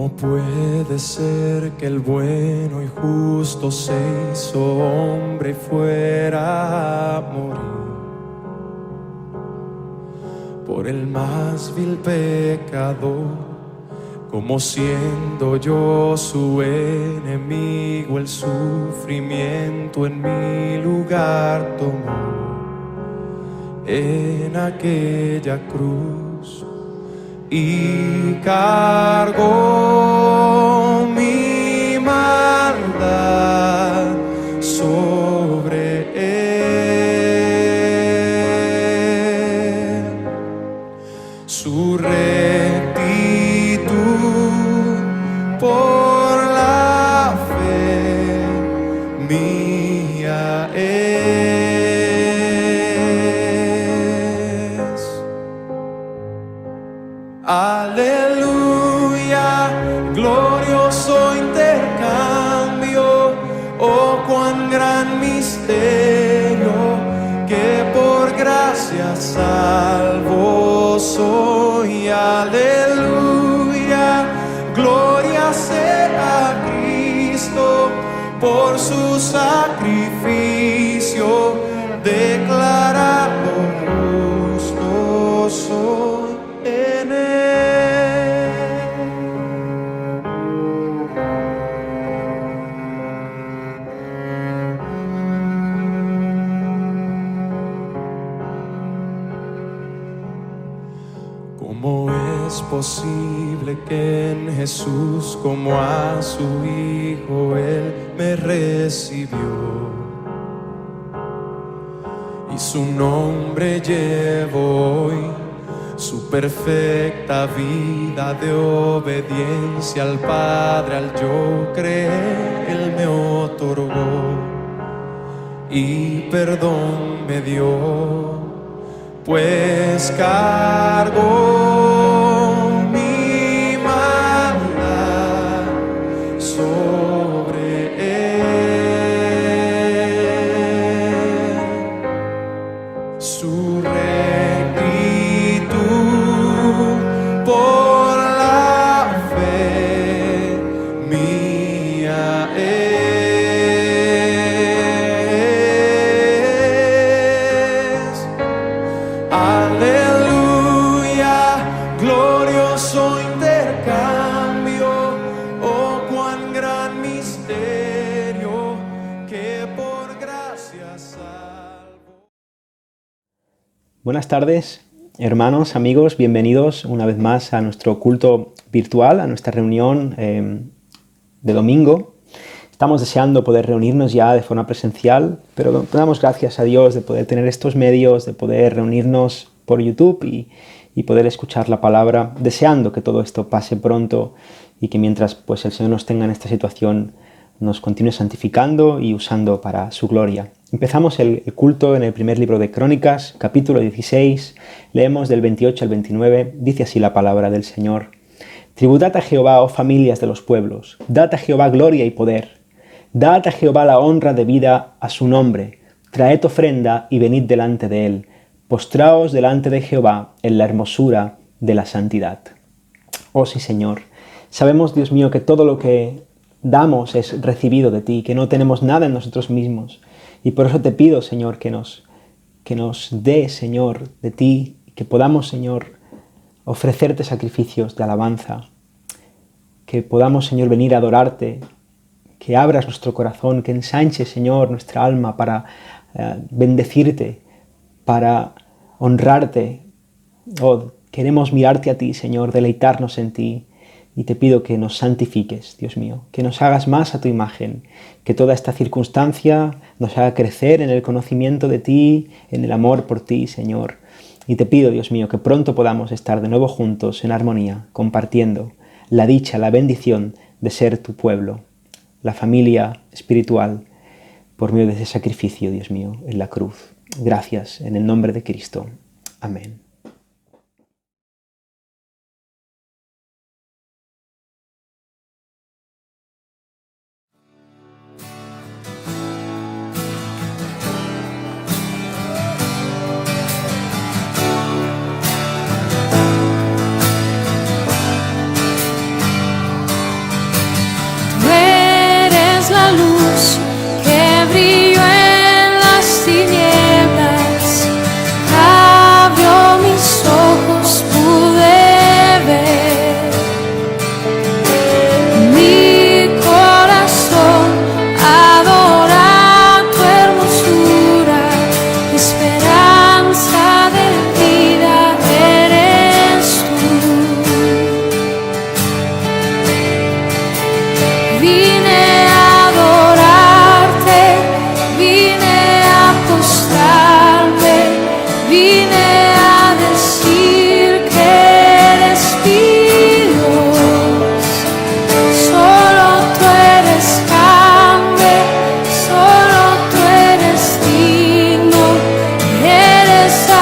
¿Cómo puede ser que el bueno y justo se hizo hombre y fuera a morir por el más vil pecador? Como siendo yo su enemigo, el sufrimiento en mi lugar tomó en aquella cruz y cargó mi maldad sobre él. Su rectitud por la fe mía es. Aleluya, glorioso intercambio, oh cuán gran misterio, que por gracia salvo soy. Aleluya, gloria sea a Cristo por su sacrificio, declarado justo soy en él. ¿Cómo es posible que en Jesús, como a su Hijo, Él me recibió? Y su nombre llevo hoy, su perfecta vida de obediencia al Padre, al yo creer, Él me otorgó y perdón me dio, pues cargó mi maldad sobre él. Su rectitud por la fe mía es. Aleluya, glorioso intercambio, oh cuán gran misterio, que por gracia salvo. Buenas tardes, hermanos, amigos, bienvenidos una vez más a nuestro culto virtual, a nuestra reunión de domingo. Estamos deseando poder reunirnos ya de forma presencial, pero damos gracias a Dios de poder tener estos medios, de poder reunirnos por YouTube y poder escuchar la palabra, deseando que todo esto pase pronto y que mientras pues, el Señor nos tenga en esta situación, nos continúe santificando y usando para su gloria. Empezamos el culto en el primer libro de Crónicas, capítulo 16, leemos del 28 al 29, dice así la palabra del Señor. Tributad a Jehová, oh familias de los pueblos, dad a Jehová gloria y poder, dad a Jehová la honra debida a su nombre, traed ofrenda y venid delante de él, postraos delante de Jehová en la hermosura de la santidad. Oh sí, Señor, sabemos, Dios mío, que todo lo que damos es recibido de ti, que no tenemos nada en nosotros mismos. Y por eso te pido, Señor, que nos dé, Señor, de ti, que podamos, Señor, ofrecerte sacrificios de alabanza, que podamos, Señor, venir a adorarte, que abras nuestro corazón, que ensanches, Señor, nuestra alma para bendecirte, para honrarte. Oh, queremos mirarte a ti, Señor, deleitarnos en ti. Y te pido que nos santifiques, Dios mío, que nos hagas más a tu imagen, que toda esta circunstancia nos haga crecer en el conocimiento de ti, en el amor por ti, Señor. Y te pido, Dios mío, que pronto podamos estar de nuevo juntos en armonía, compartiendo la dicha, la bendición de ser tu pueblo, la familia espiritual, por medio de ese sacrificio, Dios mío, en la cruz. Gracias, en el nombre de Cristo. Amén.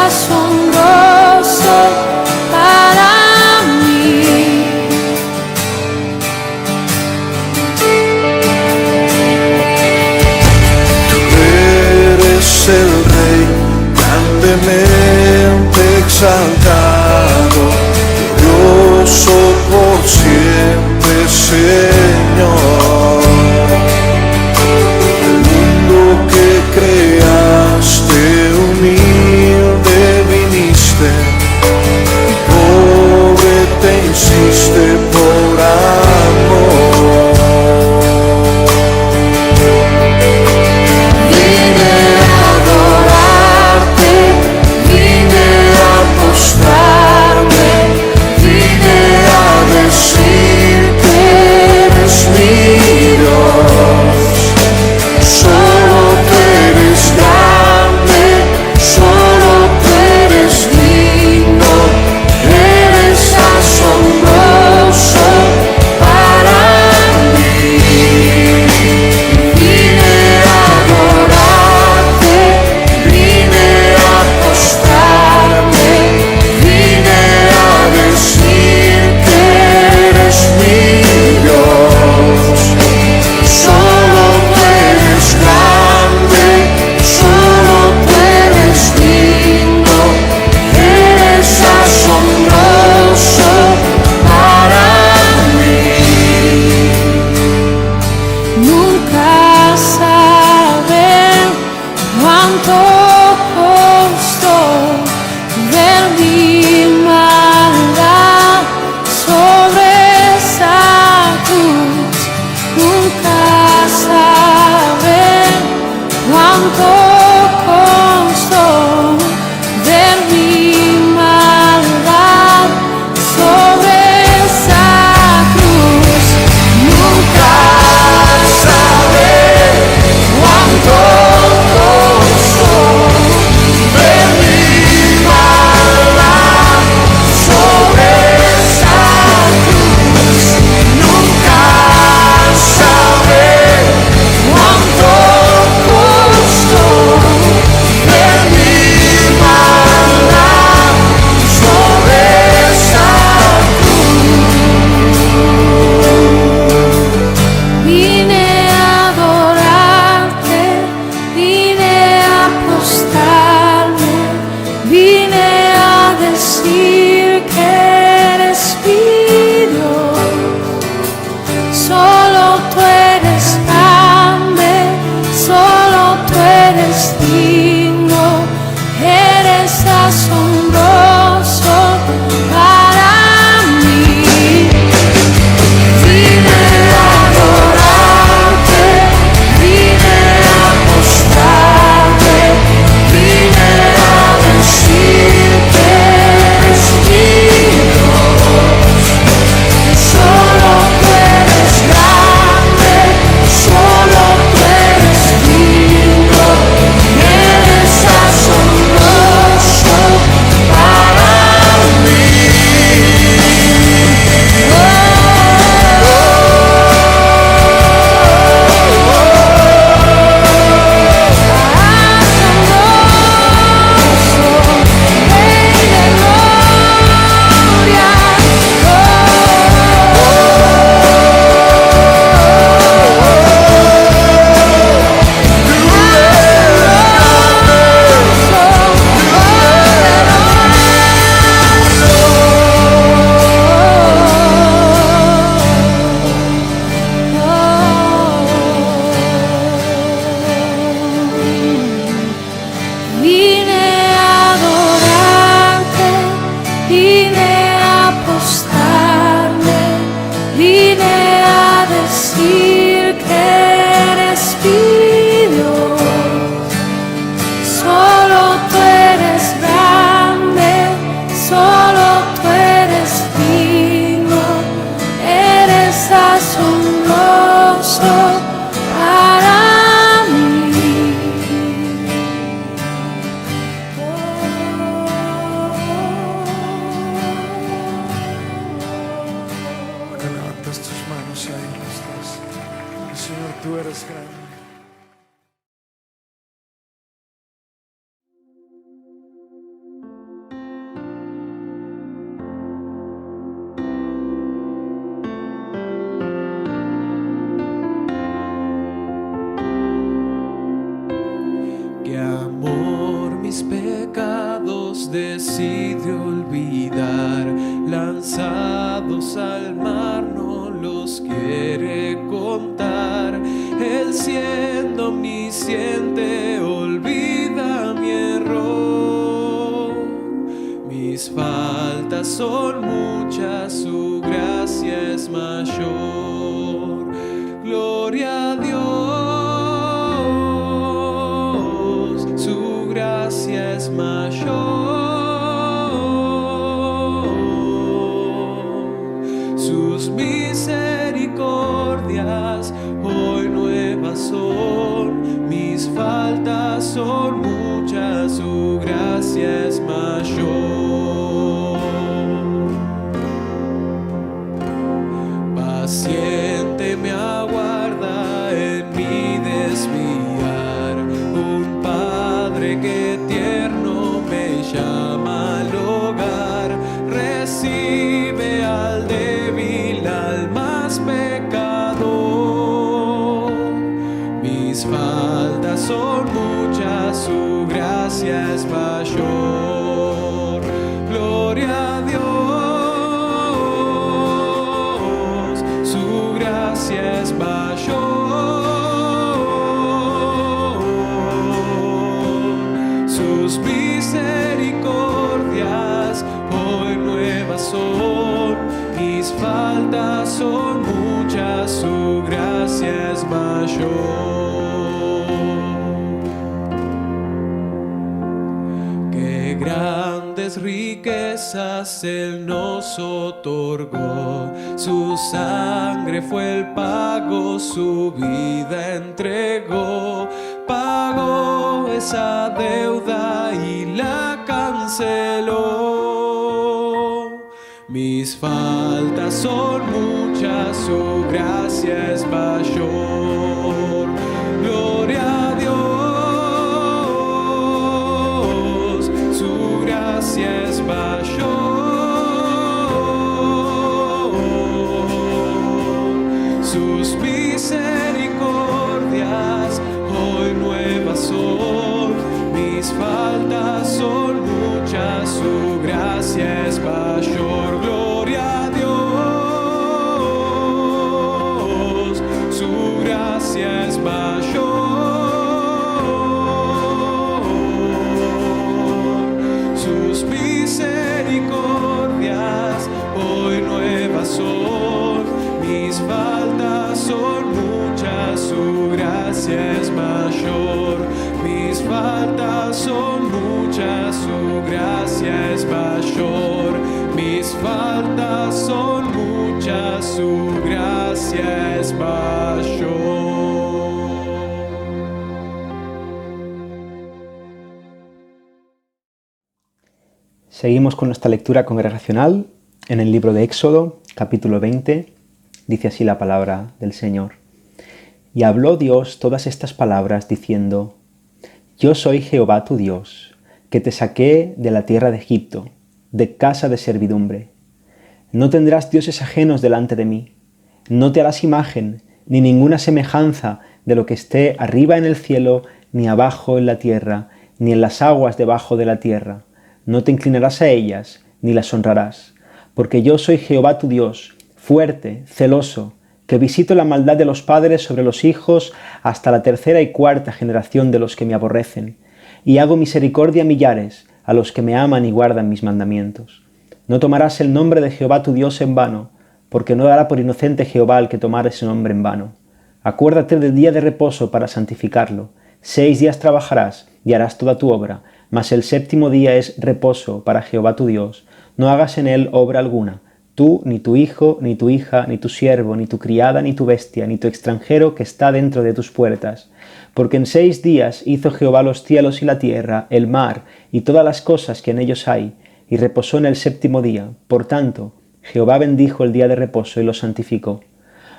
asombroso para mí. Eres el Rey grandemente exaltado, glorioso por siempre, Señor. El mundo que creaste humilde viniste, pobre te hiciste por amor. Vine a adorarte, vine a postrarme amor mis pecados decide olvidar, lanzados al mar no los quiere contar. Él siendo omnisciente olvida mi error. Mis faltas son muchas, su gracia es mayor. Gloria a Dios, su gracia es mayor. Sus misericordias hoy nuevas son, mis faltas son muchas, su gracia es mayor. Paciente me aguarda en mi desviar, un Padre que tierno me llama al hogar, recibe al débil, al más pecador. Mis faltas son muchas, su gracia es mayor. Gloria a Dios, su gracia es mayor. Sus misericordias hoy nuevas son, mis faltas son muchas, su gracia es mayor. Qué grandes riquezas Él nos otorgó, su sangre fue el pago, su vida entregó, pagó esa deuda y la canceló. Mis faltas son muchas, su gracia es mayor. Gloria a Dios, su gracia es mayor. Sus misericordias hoy nuevas son, mis faltas son muchas, su gracia es mayor. Gloria a Dios, su gracia es mayor. Sus misericordias hoy nuevas son, mis faltas son muchas, su gracia es mayor. Mis faltas son muchas, su gracia es mayor. Mis faltas son muchas, su gracia es mayor. Seguimos con nuestra lectura congregacional en el libro de Éxodo, capítulo 20. Dice así la palabra del Señor. Y habló Dios todas estas palabras diciendo: Yo soy Jehová tu Dios, que te saqué de la tierra de Egipto, de casa de servidumbre. No tendrás dioses ajenos delante de mí, no te harás imagen, ni ninguna semejanza de lo que esté arriba en el cielo, ni abajo en la tierra, ni en las aguas debajo de la tierra. No te inclinarás a ellas, ni las honrarás, porque yo soy Jehová tu Dios, fuerte, celoso, que visito la maldad de los padres sobre los hijos hasta la tercera y cuarta generación de los que me aborrecen, y hago misericordia a millares, a los que me aman y guardan mis mandamientos. No tomarás el nombre de Jehová tu Dios en vano, porque no dará por inocente Jehová el que tomara ese nombre en vano. Acuérdate del día de reposo para santificarlo. 6 días trabajarás y harás toda tu obra, mas el séptimo día es reposo para Jehová tu Dios. No hagas en él obra alguna, tú, ni tu hijo, ni tu hija, ni tu siervo, ni tu criada, ni tu bestia, ni tu extranjero que está dentro de tus puertas. Porque en 6 días hizo Jehová los cielos y la tierra, el mar, y todas las cosas que en ellos hay, y reposó en el séptimo día. Por tanto, Jehová bendijo el día de reposo y lo santificó.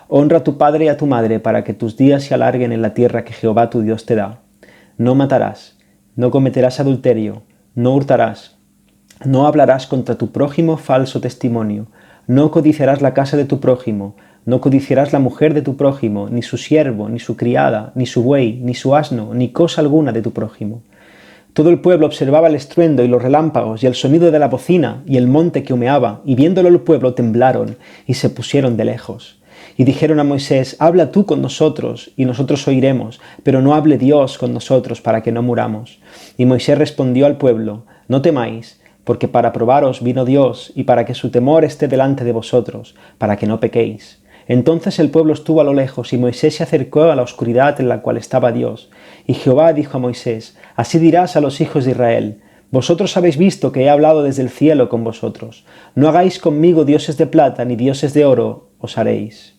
Honra a tu padre y a tu madre para que tus días se alarguen en la tierra que Jehová tu Dios te da. No matarás, no cometerás adulterio, no hurtarás, no hablarás contra tu prójimo falso testimonio, no codiciarás la casa de tu prójimo, no codiciarás la mujer de tu prójimo, ni su siervo, ni su criada, ni su buey, ni su asno, ni cosa alguna de tu prójimo. Todo el pueblo observaba el estruendo y los relámpagos y el sonido de la bocina y el monte que humeaba, y viéndolo el pueblo temblaron y se pusieron de lejos. Y dijeron a Moisés: habla tú con nosotros, y nosotros oiremos, pero no hable Dios con nosotros para que no muramos. Y Moisés respondió al pueblo: no temáis, porque para probaros vino Dios, y para que su temor esté delante de vosotros, para que no pequéis. Entonces el pueblo estuvo a lo lejos, y Moisés se acercó a la oscuridad en la cual estaba Dios. Y Jehová dijo a Moisés: así dirás a los hijos de Israel: vosotros habéis visto que he hablado desde el cielo con vosotros. No hagáis conmigo dioses de plata ni dioses de oro os haréis.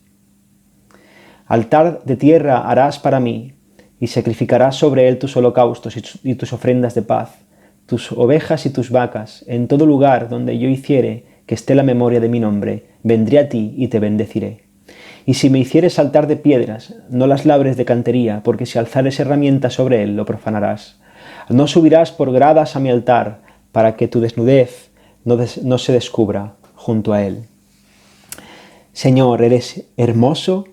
Altar de tierra harás para mí, y sacrificarás sobre él tus holocaustos y tus ofrendas de paz, tus ovejas y tus vacas. En todo lugar donde yo hiciere que esté la memoria de mi nombre, vendré a ti y te bendeciré. Y si me hicieres altar de piedras, no las labres de cantería, porque si alzares herramientas sobre él, lo profanarás. No subirás por gradas a mi altar, para que tu desnudez no se descubra junto a él. Señor, eres hermoso,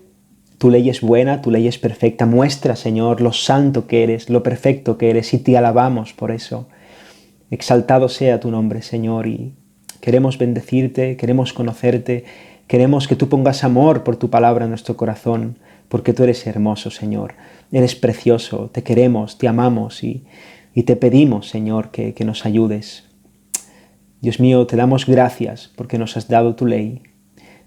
tu ley es buena, tu ley es perfecta. Muestra, Señor, lo santo que eres, lo perfecto que eres, y te alabamos por eso. Exaltado sea tu nombre, Señor, y queremos bendecirte, queremos conocerte. Queremos que tú pongas amor por tu palabra en nuestro corazón, porque tú eres hermoso, Señor. Eres precioso, te queremos, te amamos y te pedimos, Señor, que nos ayudes. Dios mío, te damos gracias porque nos has dado tu ley.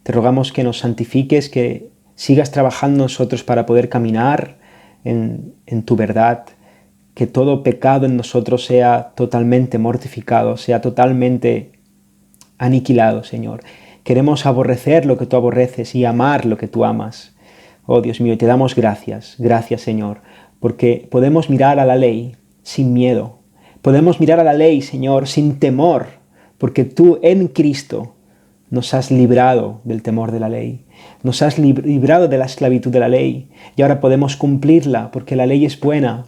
Te rogamos que nos santifiques, que sigas trabajando nosotros para poder caminar en tu verdad, que todo pecado en nosotros sea totalmente mortificado, sea totalmente aniquilado, Señor. Queremos aborrecer lo que tú aborreces y amar lo que tú amas. Oh Dios mío, te damos gracias. Gracias, Señor, porque podemos mirar a la ley sin miedo. Podemos mirar a la ley, Señor, sin temor, porque tú en Cristo nos has librado del temor de la ley. Nos has librado de la esclavitud de la ley. Y ahora podemos cumplirla, porque la ley es buena,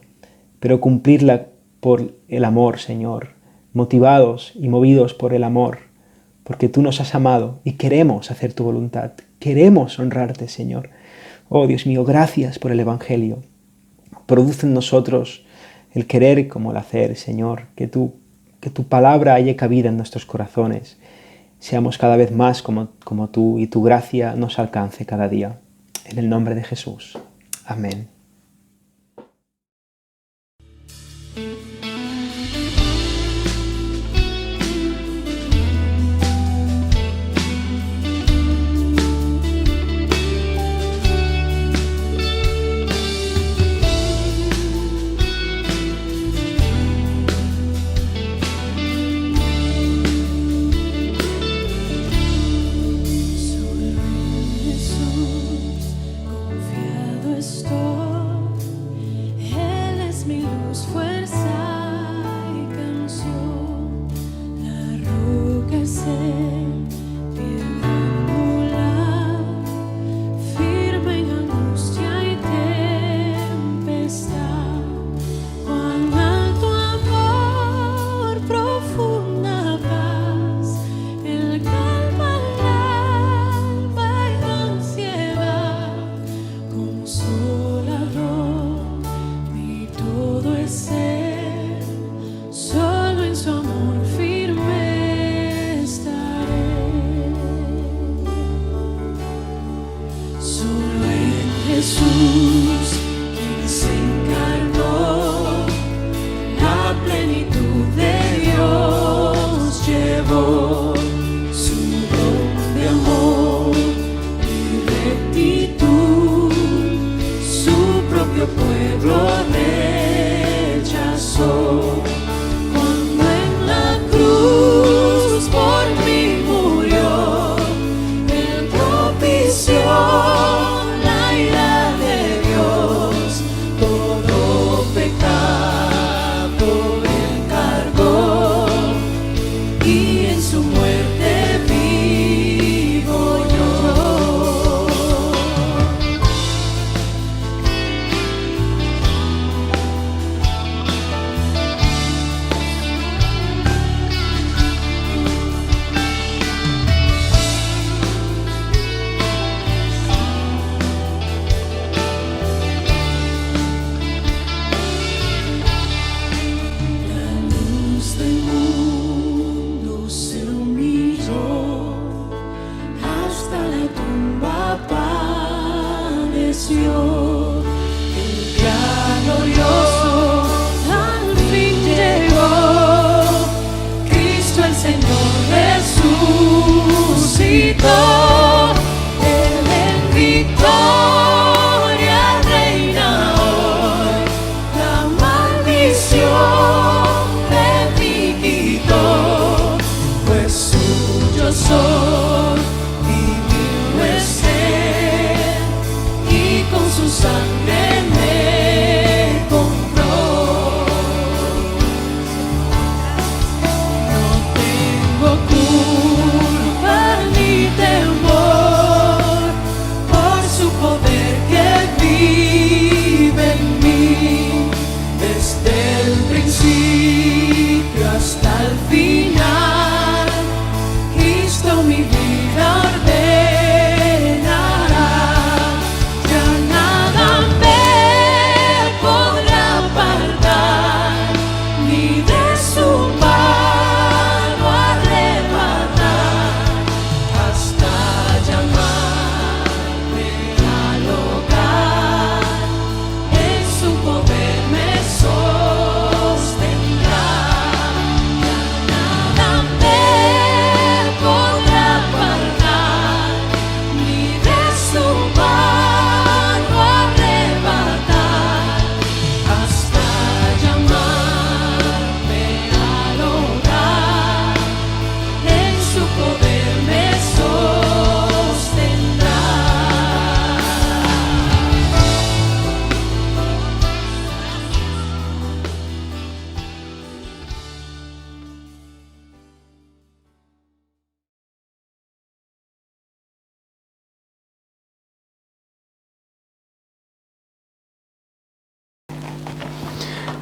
pero cumplirla por el amor, Señor. Motivados y movidos por el amor. Porque tú nos has amado y queremos hacer tu voluntad. Queremos honrarte, Señor. Oh, Dios mío, gracias por el Evangelio. Produce en nosotros el querer como el hacer, Señor. Que tu palabra haya cabida en nuestros corazones. Seamos cada vez más como tú y tu gracia nos alcance cada día. En el nombre de Jesús. Amén.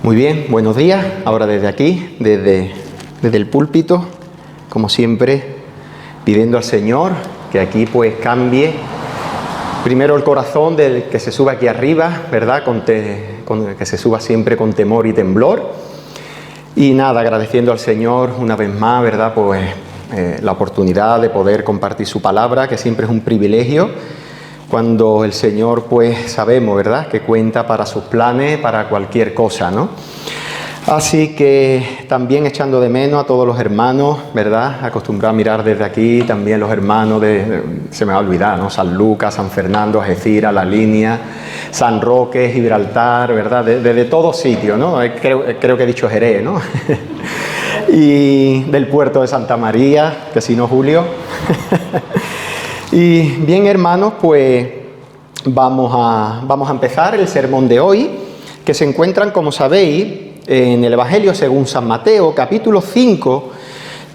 Muy bien, buenos días. Ahora desde aquí, desde el púlpito, como siempre, pidiendo al Señor que aquí pues cambie primero el corazón del que se sube aquí arriba, ¿verdad? Que se suba siempre con temor y temblor. Y nada, agradeciendo al Señor una vez más, ¿verdad? Pues la oportunidad de poder compartir su palabra, que siempre es un privilegio. Cuando el Señor, pues sabemos, ¿verdad?, que cuenta para sus planes, para cualquier cosa, ¿no? Así que también echando de menos a todos los hermanos, ¿verdad?, acostumbrado a mirar desde aquí, también los hermanos se me va a olvidar, ¿no?, San Lucas, San Fernando, Algeciras, La Línea, San Roque, Gibraltar, ¿verdad?, desde todos sitios, ¿no? Creo que he dicho Jerez, ¿no? Y del puerto de Santa María, que si no, Julio. Y bien, hermanos, pues vamos a empezar el sermón de hoy, que se encuentran, como sabéis, en el Evangelio según San Mateo, capítulo 5,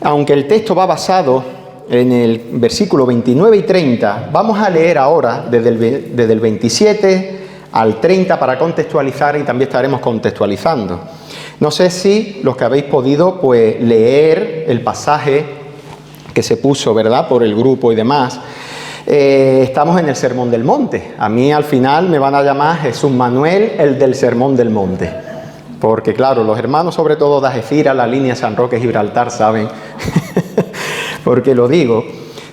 aunque el texto va basado en el versículo 29 y 30, vamos a leer ahora desde el 27 al 30 para contextualizar, y también estaremos contextualizando. No sé si los que habéis podido pues leer el pasaje que se puso, ¿verdad?, por el grupo y demás. Estamos en el Sermón del Monte. A mí al final me van a llamar Jesús Manuel, el del Sermón del Monte. Porque claro, los hermanos sobre todo de Algeciras, La Línea, San Roque, Gibraltar saben por qué lo digo.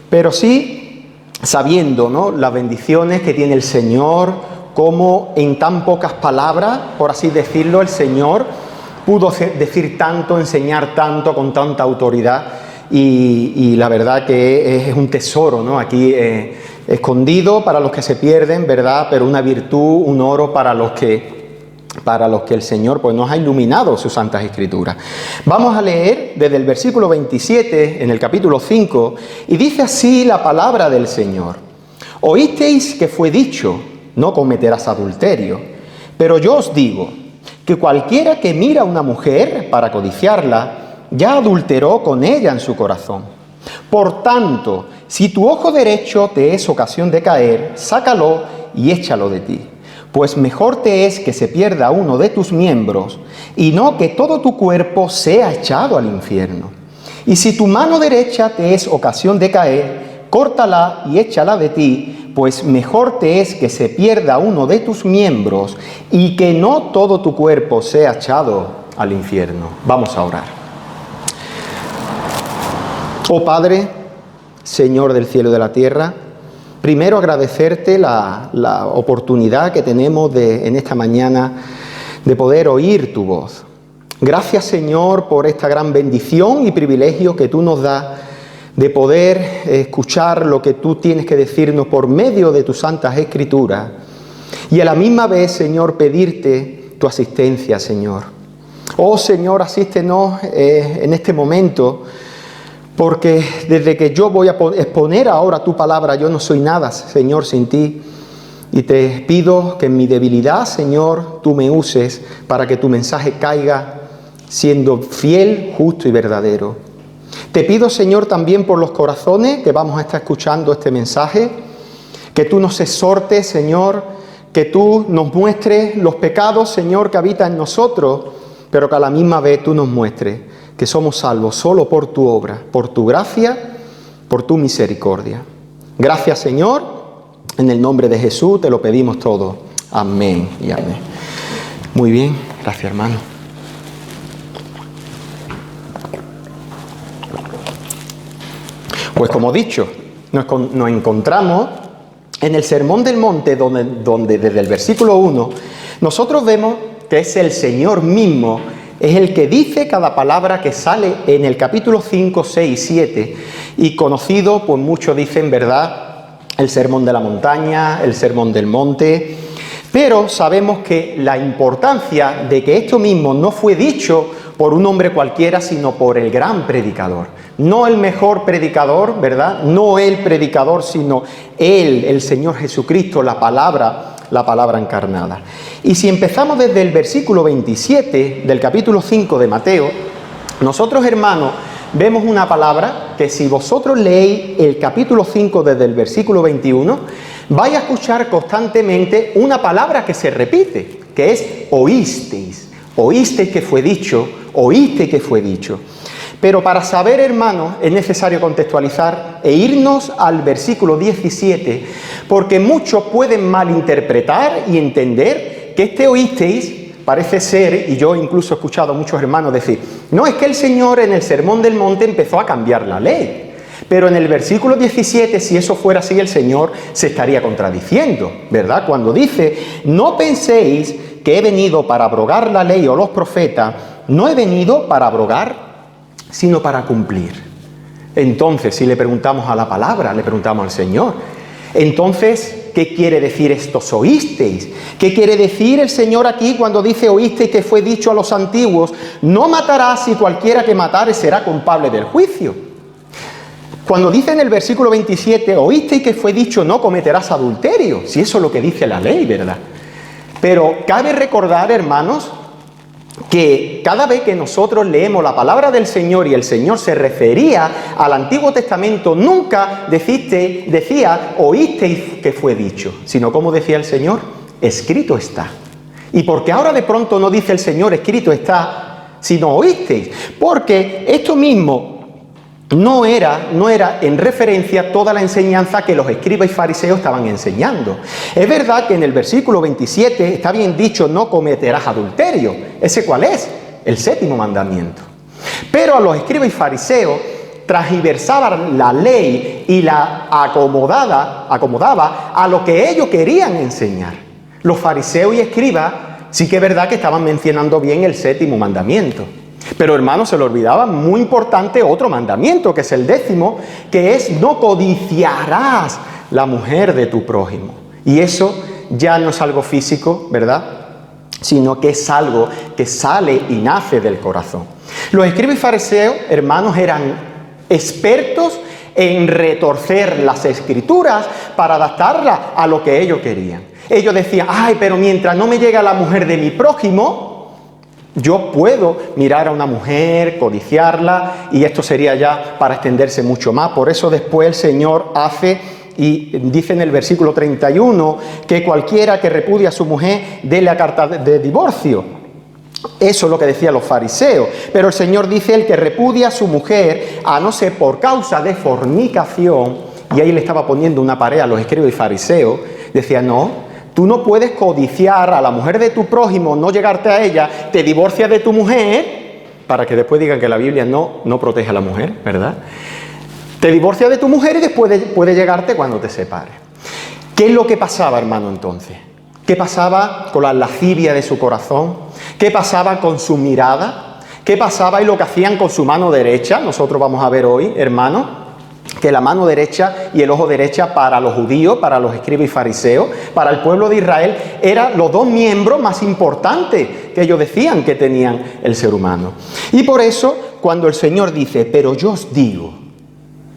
Pero sí sabiendo, ¿no?, las bendiciones que tiene el Señor, cómo en tan pocas palabras, por así decirlo, el Señor pudo decir tanto, enseñar tanto, con tanta autoridad. Y la verdad que es un tesoro, ¿no?, aquí escondido para los que se pierden, ¿verdad?, pero una virtud, un oro para los que el Señor pues nos ha iluminado sus santas escrituras. Vamos a leer desde el versículo 27 en el capítulo 5, y dice así la palabra del Señor: Oísteis que fue dicho, no cometerás adulterio, pero yo os digo que cualquiera que mira a una mujer para codiciarla, ya adulteró con ella en su corazón. Por tanto, si tu ojo derecho te es ocasión de caer, sácalo y échalo de ti. Pues mejor te es que se pierda uno de tus miembros, y no que todo tu cuerpo sea echado al infierno. Y si tu mano derecha te es ocasión de caer, córtala y échala de ti, pues mejor te es que se pierda uno de tus miembros, y que no todo tu cuerpo sea echado al infierno. Vamos a orar. Oh Padre, Señor del cielo y de la tierra, primero agradecerte la oportunidad que tenemos en esta mañana de poder oír tu voz. Gracias, Señor, por esta gran bendición y privilegio que tú nos das de poder escuchar lo que tú tienes que decirnos por medio de tus santas escrituras y a la misma vez, Señor, pedirte tu asistencia, Señor. Oh, Señor, asístenos en este momento, porque desde que yo voy a exponer ahora tu palabra, yo no soy nada, Señor, sin ti. Y te pido que en mi debilidad, Señor, tú me uses para que tu mensaje caiga siendo fiel, justo y verdadero. Te pido, Señor, también por los corazones que vamos a estar escuchando este mensaje, que tú nos exhortes, Señor, que tú nos muestres los pecados, Señor, que habitan en nosotros, pero que a la misma vez tú nos muestres que somos salvos solo por tu obra, por tu gracia, por tu misericordia. Gracias, Señor, en el nombre de Jesús te lo pedimos todo. Amén y amén. Muy bien, gracias, hermano. Pues como he dicho, nos encontramos en el Sermón del Monte, donde desde el versículo 1 nosotros vemos que es el Señor mismo, es el que dice cada palabra que sale en el capítulo 5, 6 y 7, y conocido, pues muchos dicen, ¿verdad?, el Sermón de la Montaña, el Sermón del Monte, pero sabemos que la importancia de que esto mismo no fue dicho por un hombre cualquiera, sino por el gran predicador. No el mejor predicador, ¿verdad? No el predicador, sino Él, el Señor Jesucristo, la palabra encarnada. Y si empezamos desde el versículo 27 del capítulo 5 de Mateo, nosotros, hermanos, vemos una palabra que si vosotros leéis el capítulo 5 desde el versículo 21, vais a escuchar constantemente una palabra que se repite, que es oísteis. Oísteis que fue dicho, oísteis que fue dicho. Pero para saber, hermanos, es necesario contextualizar e irnos al versículo 17, porque muchos pueden malinterpretar y entender que este oísteis parece ser, y yo incluso he escuchado a muchos hermanos decir, no, es que el Señor en el Sermón del Monte empezó a cambiar la ley. Pero en el versículo 17, si eso fuera así, el Señor se estaría contradiciendo, ¿verdad? Cuando dice, no penséis que he venido para abrogar la ley o los profetas, no he venido para abrogar, sino para cumplir. Entonces, si le preguntamos a la palabra, le preguntamos al Señor, entonces, ¿qué quiere decir estos oísteis? ¿Qué quiere decir el Señor aquí cuando dice oísteis que fue dicho a los antiguos, no matarás y cualquiera que matare será culpable del juicio? Cuando dice en el versículo 27, oísteis que fue dicho no cometerás adulterio, si eso es lo que dice la ley, ¿verdad? Pero cabe recordar, hermanos, que cada vez que nosotros leemos la palabra del Señor y el Señor se refería al Antiguo Testamento, nunca decía oísteis que fue dicho, sino como decía el Señor, escrito está. Y porque ahora de pronto no dice el Señor escrito está, sino oísteis, porque esto mismo no era en referencia a toda la enseñanza que los escribas y fariseos estaban enseñando. Es verdad que en el versículo 27 está bien dicho, no cometerás adulterio. ¿Ese cuál es? El 7º mandamiento. Pero a los escribas y fariseos transversaban la ley y la acomodaba a lo que ellos querían enseñar. Los fariseos y escribas sí que es verdad que estaban mencionando bien el 7º mandamiento. Pero, hermanos, se le olvidaba muy importante otro mandamiento, que es el 10º, que es no codiciarás la mujer de tu prójimo. Y eso ya no es algo físico, ¿verdad?, sino que es algo que sale y nace del corazón. Los escribas y fariseos, hermanos, eran expertos en retorcer las escrituras para adaptarlas a lo que ellos querían. Ellos decían, ay, pero mientras no me llega la mujer de mi prójimo, yo puedo mirar a una mujer, codiciarla, y esto sería ya para extenderse mucho más. Por eso después el Señor hace, y dice en el versículo 31, que cualquiera que repudie a su mujer, dé la carta de divorcio. Eso es lo que decían los fariseos. Pero el Señor dice, el que repudia a su mujer, a no ser por causa de fornicación, y ahí le estaba poniendo una pared a los escribas y fariseos, decía, no, tú no puedes codiciar a la mujer de tu prójimo, no llegarte a ella, te divorcias de tu mujer, para que después digan que la Biblia no protege a la mujer, ¿verdad? Te divorcias de tu mujer y después puede llegarte cuando te separes. ¿Qué es lo que pasaba, hermano, entonces? ¿Qué pasaba con la lascivia de su corazón? ¿Qué pasaba con su mirada? ¿Qué pasaba y lo que hacían con su mano derecha? Nosotros vamos a ver hoy, hermano. que la mano derecha y el ojo derecha para los judíos, para los escribas y fariseos, para el pueblo de Israel, eran los dos miembros más importantes que ellos decían que tenían el ser humano. Y por eso, cuando el Señor dice, pero yo os digo,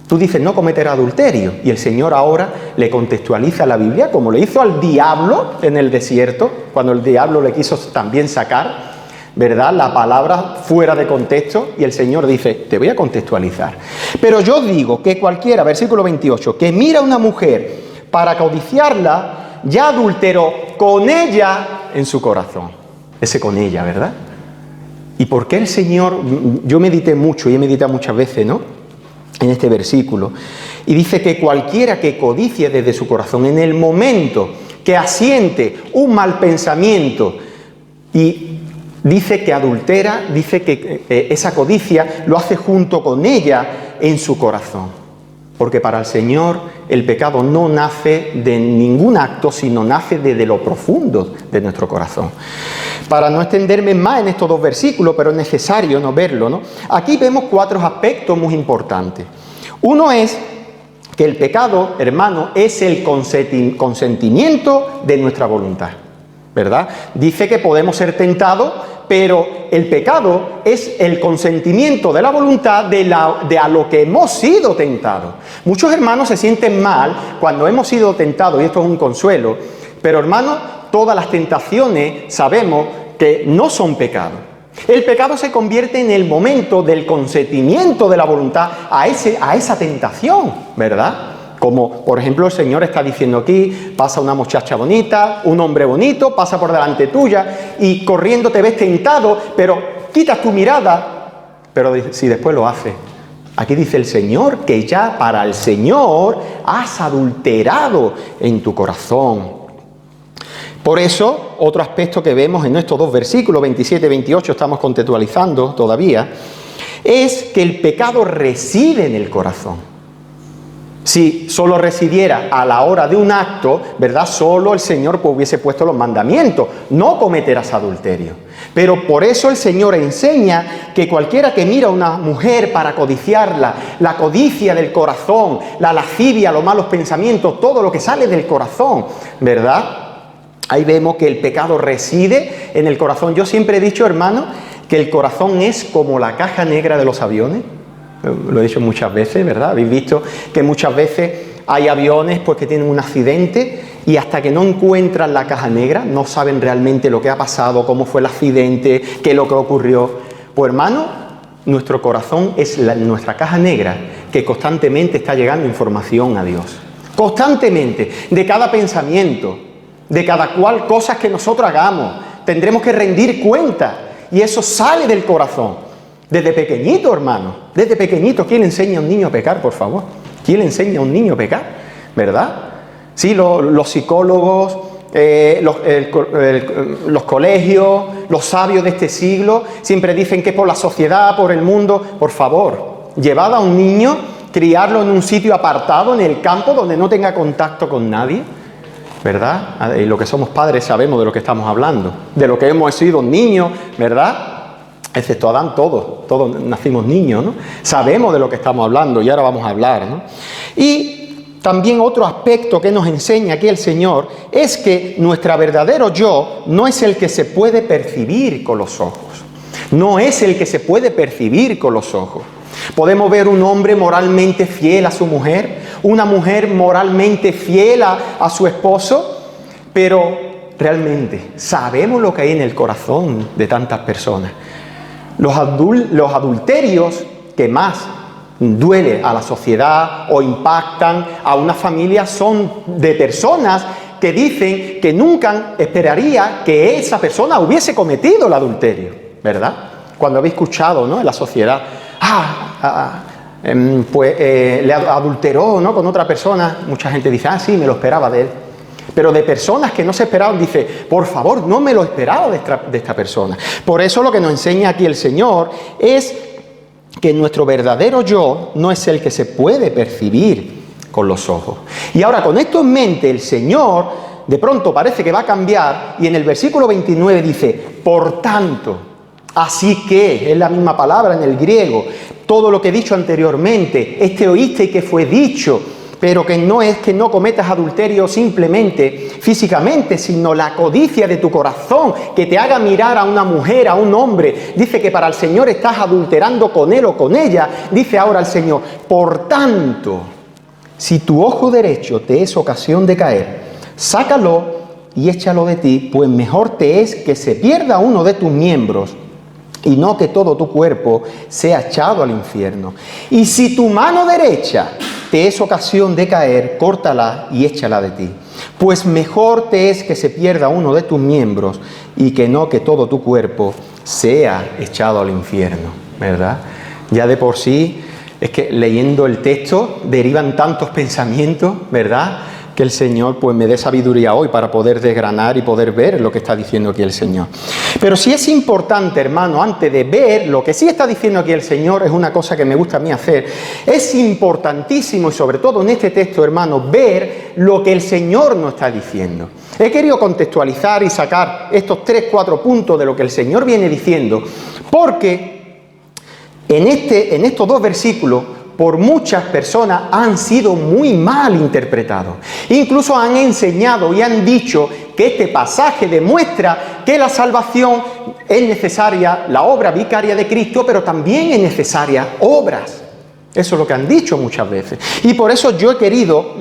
tú dices, no cometerás adulterio, y el Señor ahora le contextualiza la Biblia, como le hizo al diablo en el desierto, cuando el diablo le quiso también sacar, ¿verdad?, la palabra fuera de contexto, y el Señor dice, te voy a contextualizar. Pero yo digo que cualquiera, versículo 28, que mira a una mujer para codiciarla, ya adulteró con ella en su corazón. Ese con ella, ¿verdad? ¿Y por qué el Señor? Yo medité mucho y he meditado muchas veces, ¿no?, en este versículo. Y dice que cualquiera que codicie desde su corazón, en el momento que asiente un mal pensamiento y dice que adultera, dice que esa codicia lo hace junto con ella en su corazón. Porque para el Señor el pecado no nace de ningún acto, sino nace desde lo profundo de nuestro corazón. Para no extenderme más en estos dos versículos, pero es necesario no verlo, ¿no? Aquí vemos 4 aspectos muy importantes. Uno es que el pecado, hermano, es el consentimiento de nuestra voluntad, ¿verdad? Dice que podemos ser tentados, pero el pecado es el consentimiento de la voluntad de a lo que hemos sido tentados. Muchos hermanos se sienten mal cuando hemos sido tentados, y esto es un consuelo, pero hermanos, todas las tentaciones sabemos que no son pecado. El pecado se convierte en el momento del consentimiento de la voluntad a esa tentación, ¿verdad? Como, por ejemplo, el Señor está diciendo aquí, pasa una muchacha bonita, un hombre bonito, pasa por delante tuya y corriendo te ves tentado, pero quitas tu mirada, pero si después lo hace. Aquí dice el Señor que ya para el Señor has adulterado en tu corazón. Por eso, otro aspecto que vemos en estos dos versículos, 27 y 28, estamos contextualizando todavía, es que el pecado reside en el corazón. Si solo residiera a la hora de un acto, ¿verdad?, solo el Señor pues hubiese puesto los mandamientos, no cometerás adulterio. Pero por eso el Señor enseña que cualquiera que mira a una mujer para codiciarla, la codicia del corazón, la lascivia, los malos pensamientos, todo lo que sale del corazón, ¿verdad?, ahí vemos que el pecado reside en el corazón. Yo siempre he dicho, hermano, que el corazón es como la caja negra de los aviones. Lo he dicho muchas veces, ¿verdad? Habéis visto que muchas veces hay aviones pues, que tienen un accidente y hasta que no encuentran la caja negra, no saben realmente lo que ha pasado, cómo fue el accidente, qué es lo que ocurrió. Pues hermano, nuestro corazón es nuestra caja negra que constantemente está llegando información a Dios. Constantemente, de cada pensamiento, de cada cual cosas que nosotros hagamos, tendremos que rendir cuenta y eso sale del corazón. Desde pequeñito, hermano, desde pequeñito. ¿Quién le enseña a un niño a pecar, por favor? ¿Quién le enseña a un niño a pecar? ¿Verdad? Sí, los psicólogos, los colegios, los sabios de este siglo, siempre dicen que por la sociedad, por el mundo. Por favor, llevad a un niño, criarlo en un sitio apartado, en el campo, donde no tenga contacto con nadie, ¿verdad? Y los que somos padres sabemos de lo que estamos hablando, de lo que hemos sido niños, ¿verdad? Excepto Adán, todos nacimos niños, ¿no? Sabemos de lo que estamos hablando y ahora vamos a hablar, ¿no? Y también otro aspecto que nos enseña aquí el Señor es que nuestro verdadero yo no es el que se puede percibir con los ojos. No es el que se puede percibir con los ojos. Podemos ver un hombre moralmente fiel a su mujer, una mujer moralmente fiel a su esposo, pero realmente sabemos lo que hay en el corazón de tantas personas. Los adulterios que más duele a la sociedad o impactan a una familia son de personas que dicen que nunca esperaría que esa persona hubiese cometido el adulterio, ¿verdad? Cuando habéis escuchado, ¿no?, en la sociedad, le adulteró, ¿no?, con otra persona, mucha gente dice, sí, me lo esperaba de él. Pero de personas que no se esperaban, dice, por favor, no me lo esperaba de esta persona. Por eso lo que nos enseña aquí el Señor es que nuestro verdadero yo no es el que se puede percibir con los ojos. Y ahora, con esto en mente, el Señor de pronto parece que va a cambiar y en el versículo 29 dice, por tanto, así que, es la misma palabra en el griego, todo lo que he dicho anteriormente, oíste que fue dicho, pero que no es que no cometas adulterio simplemente físicamente, sino la codicia de tu corazón, que te haga mirar a una mujer, a un hombre. Dice que para el Señor estás adulterando con él o con ella. Dice ahora el Señor, por tanto, si tu ojo derecho te es ocasión de caer, sácalo y échalo de ti, pues mejor te es que se pierda uno de tus miembros y no que todo tu cuerpo sea echado al infierno. Y si tu mano derecha te es ocasión de caer, córtala y échala de ti, pues mejor te es que se pierda uno de tus miembros y que no que todo tu cuerpo sea echado al infierno, ¿verdad? Ya de por sí es que leyendo el texto derivan tantos pensamientos, ¿verdad?, que el Señor pues me dé sabiduría hoy para poder desgranar y poder ver lo que está diciendo aquí el Señor. Pero sí es importante, hermano, antes de ver lo que sí está diciendo aquí el Señor, es una cosa que me gusta a mí hacer, es importantísimo, y sobre todo en este texto, hermano, ver lo que el Señor nos está diciendo. He querido contextualizar y sacar estos 3-4 puntos de lo que el Señor viene diciendo, porque en estos 2 versículos, por muchas personas han sido muy mal interpretados. Incluso han enseñado y han dicho que este pasaje demuestra que la salvación es necesaria, la obra vicaria de Cristo, pero también es necesaria obras. Eso es lo que han dicho muchas veces. Y por eso yo he querido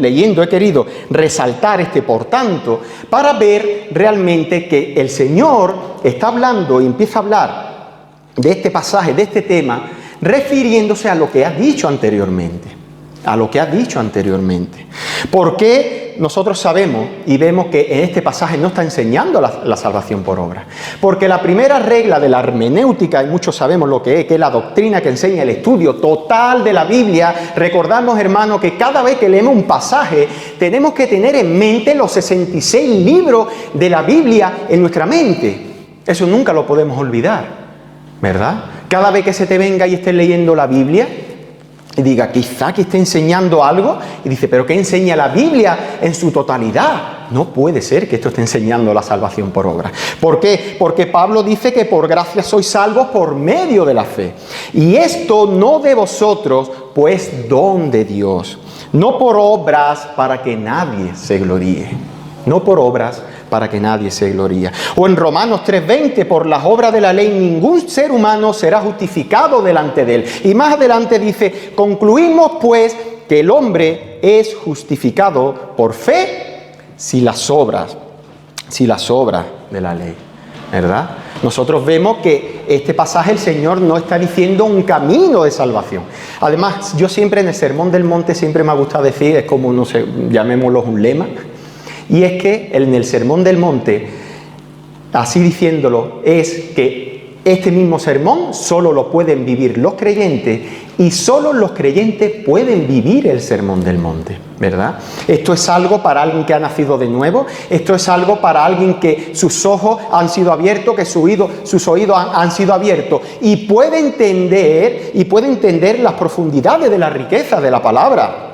resaltar este por tanto, para ver realmente que el Señor está hablando y empieza a hablar de este pasaje, de este tema, refiriéndose a lo que ha dicho anteriormente. Porque nosotros sabemos y vemos que en este pasaje no está enseñando la salvación por obra. Porque la primera regla de la hermenéutica, y muchos sabemos lo que es la doctrina que enseña el estudio total de la Biblia. Recordamos, hermanos, que cada vez que leemos un pasaje tenemos que tener en mente los 66 libros de la Biblia en nuestra mente. Eso nunca lo podemos olvidar, ¿verdad? Cada vez que se te venga y estés leyendo la Biblia y diga, quizá que esté enseñando algo, y dice, ¿pero qué enseña la Biblia en su totalidad? No puede ser que esto esté enseñando la salvación por obra. ¿Por qué? Porque Pablo dice que por gracia sois salvos por medio de la fe. Y esto no de vosotros, pues don de Dios. No por obras para que nadie se gloríe. No por obras para que nadie se gloríe. O en Romanos 3:20, por las obras de la ley ningún ser humano será justificado delante de él. Y más adelante dice, concluimos pues que el hombre es justificado por fe si las obras de la ley, ¿verdad? Nosotros vemos que este pasaje el Señor no está diciendo un camino de salvación. Además, yo siempre en el Sermón del Monte siempre me ha gustado decir, es como, no sé, llamémoslo un lema, y es que en el Sermón del Monte, así diciéndolo, es que este mismo sermón solo lo pueden vivir los creyentes y solo los creyentes pueden vivir el Sermón del Monte, ¿verdad? Esto es algo para alguien que ha nacido de nuevo, esto es algo para alguien que sus ojos han sido abiertos, que sus oídos han sido abiertos y puede entender las profundidades de la riqueza de la palabra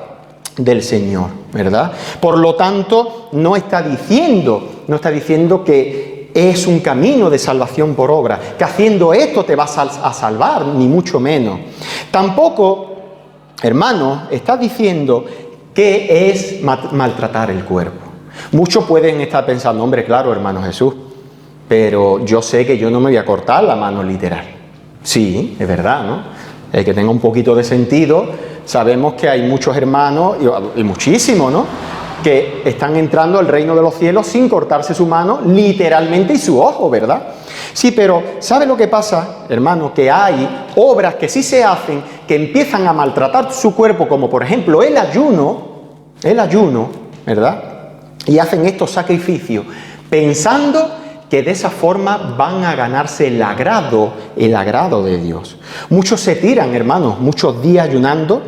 del Señor, ¿verdad? Por lo tanto, no está diciendo que es un camino de salvación por obra, que haciendo esto te vas a salvar, ni mucho menos. Tampoco, hermano, está diciendo que es maltratar el cuerpo. Muchos pueden estar pensando, hombre, claro, hermano Jesús, pero yo sé que yo no me voy a cortar la mano literal. Sí, es verdad, ¿no? El que tenga un poquito de sentido. Sabemos que hay muchos hermanos, y muchísimos, ¿no?, que están entrando al reino de los cielos sin cortarse su mano, literalmente, y su ojo, ¿verdad? Sí, pero ¿sabe lo que pasa, hermano? Que hay obras que sí se hacen, que empiezan a maltratar su cuerpo, como por ejemplo el ayuno, ¿verdad? Y hacen estos sacrificios pensando que de esa forma van a ganarse el agrado de Dios. Muchos se tiran, hermanos, muchos días ayunando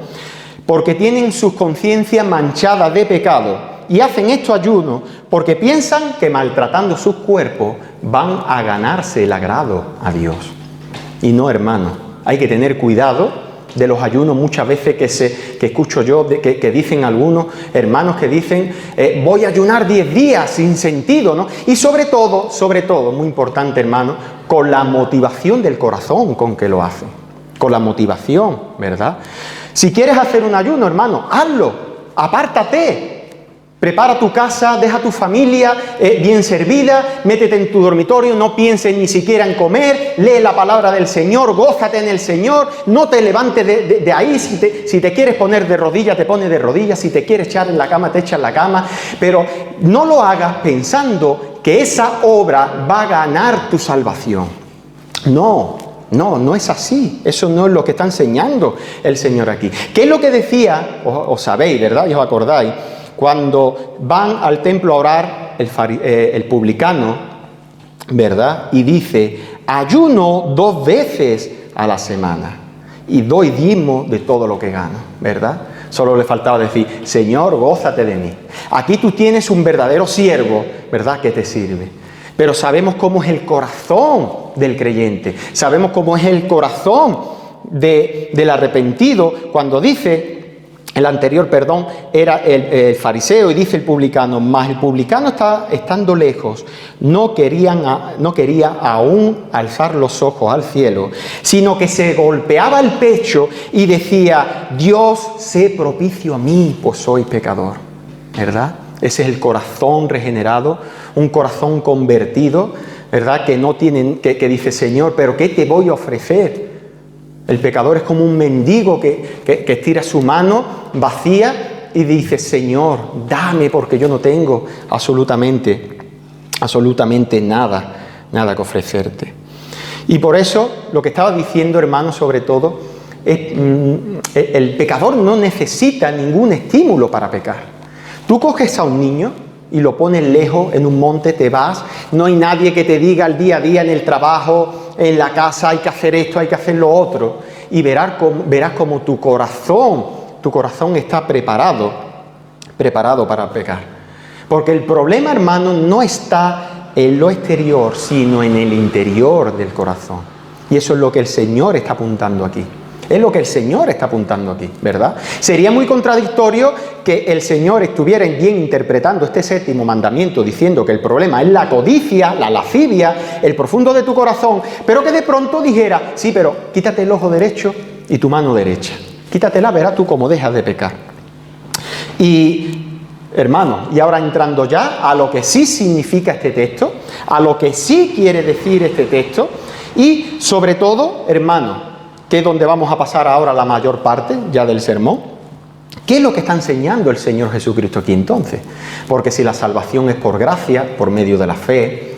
porque tienen sus conciencias manchadas de pecado y hacen estos ayunos porque piensan que maltratando sus cuerpos van a ganarse el agrado a Dios. Y no, hermanos, hay que tener cuidado de los ayunos muchas veces que escucho yo, que dicen algunos hermanos que dicen voy a ayunar 10 días sin sentido, ¿no? Y sobre todo, muy importante, hermano, con la motivación del corazón con que lo hacen. con la motivación, ¿verdad? Si quieres hacer un ayuno, hermano, hazlo, apártate. Prepara tu casa, deja a tu familia bien servida, métete en tu dormitorio, no pienses ni siquiera en comer, lee la palabra del Señor, gózate en el Señor, no te levantes de ahí, si te quieres poner de rodillas, te pones de rodillas, si te quieres echar en la cama, te echas en la cama, pero no lo hagas pensando que esa obra va a ganar tu salvación. No es así. Eso no es lo que está enseñando el Señor aquí. ¿Qué es lo que decía? Os sabéis, ¿verdad? Y os acordáis. Cuando van al templo a orar el publicano, ¿verdad? Y dice, ayuno 2 veces a la semana y doy diezmo de todo lo que gano, ¿verdad? Solo le faltaba decir, Señor, gózate de mí. Aquí tú tienes un verdadero siervo, ¿verdad? Que te sirve. Pero sabemos cómo es el corazón del creyente. Sabemos cómo es el corazón del arrepentido cuando dice... El anterior, era el fariseo y dice el publicano, mas el publicano estando lejos, no quería aún alzar los ojos al cielo, sino que se golpeaba el pecho y decía, Dios, sé propicio a mí, pues soy pecador, ¿verdad? Ese es el corazón regenerado, un corazón convertido, ¿verdad? Que dice, Señor, pero ¿qué te voy a ofrecer? El pecador es como un mendigo que estira su mano vacía y dice, Señor, dame porque yo no tengo absolutamente nada que ofrecerte. Y por eso, lo que estaba diciendo, hermano, sobre todo, el pecador no necesita ningún estímulo para pecar. Tú coges a un niño y lo pones lejos, en un monte, te vas, no hay nadie que te diga el día a día en el trabajo, en la casa, hay que hacer esto, hay que hacer lo otro, y verás como tu corazón está preparado para pecar. Porque el problema, hermano, no está en lo exterior, sino en el interior del corazón. Y eso es lo que el Señor está apuntando aquí. Es lo que el Señor está apuntando aquí, ¿verdad? Sería muy contradictorio que el Señor estuviera bien interpretando este 7º mandamiento diciendo que el problema es la codicia, la lascivia, el profundo de tu corazón, pero que de pronto dijera, sí, pero quítate el ojo derecho y tu mano derecha. Quítatela, verás tú cómo dejas de pecar. Y, hermano, y ahora entrando ya a lo que sí significa este texto, a lo que sí quiere decir este texto, y sobre todo, hermano, que es donde vamos a pasar ahora la mayor parte ya del sermón. ¿Qué es lo que está enseñando el Señor Jesucristo aquí entonces? Porque si la salvación es por gracia, por medio de la fe,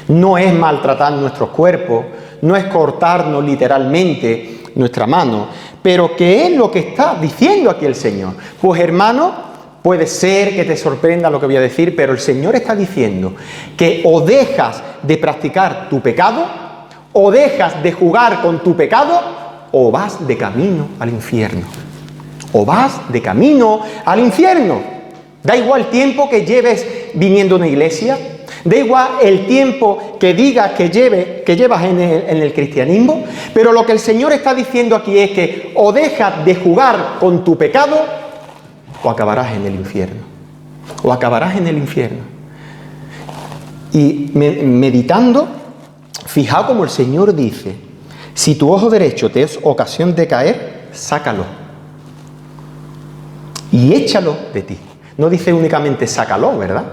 no es maltratar nuestros cuerpos, no es cortarnos literalmente nuestra mano, pero ¿qué es lo que está diciendo aquí el Señor? Pues hermano, puede ser que te sorprenda lo que voy a decir, pero el Señor está diciendo que o dejas de practicar tu pecado, o dejas de jugar con tu pecado, o vas de camino al infierno. O vas de camino al infierno. Da igual el tiempo que lleves viniendo a una iglesia, da igual el tiempo que digas que llevas en el cristianismo, pero lo que el Señor está diciendo aquí es que o dejas de jugar con tu pecado, o acabarás en el infierno. O acabarás en el infierno. Y meditando, fijaos como el Señor dice, si tu ojo derecho te es ocasión de caer, sácalo y échalo de ti. No dice únicamente sácalo, ¿verdad?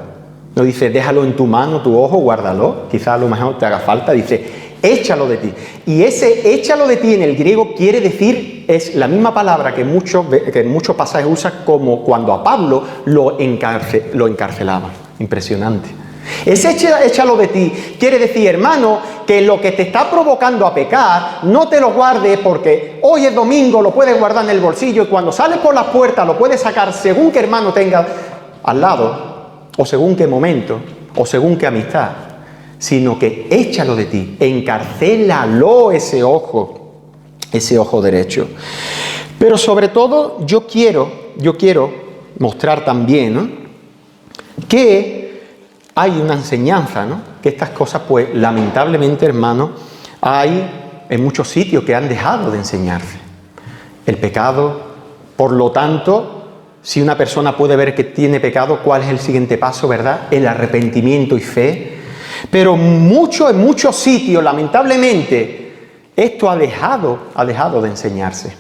No dice déjalo en tu mano, tu ojo, guárdalo, quizás a lo mejor te haga falta, dice échalo de ti. Y ese échalo de ti en el griego quiere decir, es la misma palabra que en muchos pasajes usa como cuando a Pablo lo encarcelaban. Impresionante. Ese échalo de ti quiere decir, hermano, que lo que te está provocando a pecar, no te lo guardes porque hoy es domingo, lo puedes guardar en el bolsillo y cuando sales por las puertas lo puedes sacar según qué hermano tenga al lado, o según qué momento, o según qué amistad, sino que échalo de ti, encarcélalo ese ojo derecho. Pero sobre todo yo quiero mostrar también, ¿no?, que hay una enseñanza, ¿no?, que estas cosas, pues lamentablemente, hermano, hay en muchos sitios que han dejado de enseñarse. El pecado, por lo tanto, si una persona puede ver que tiene pecado, ¿cuál es el siguiente paso, verdad? El arrepentimiento y fe. Pero en muchos sitios, lamentablemente, esto ha dejado de enseñarse.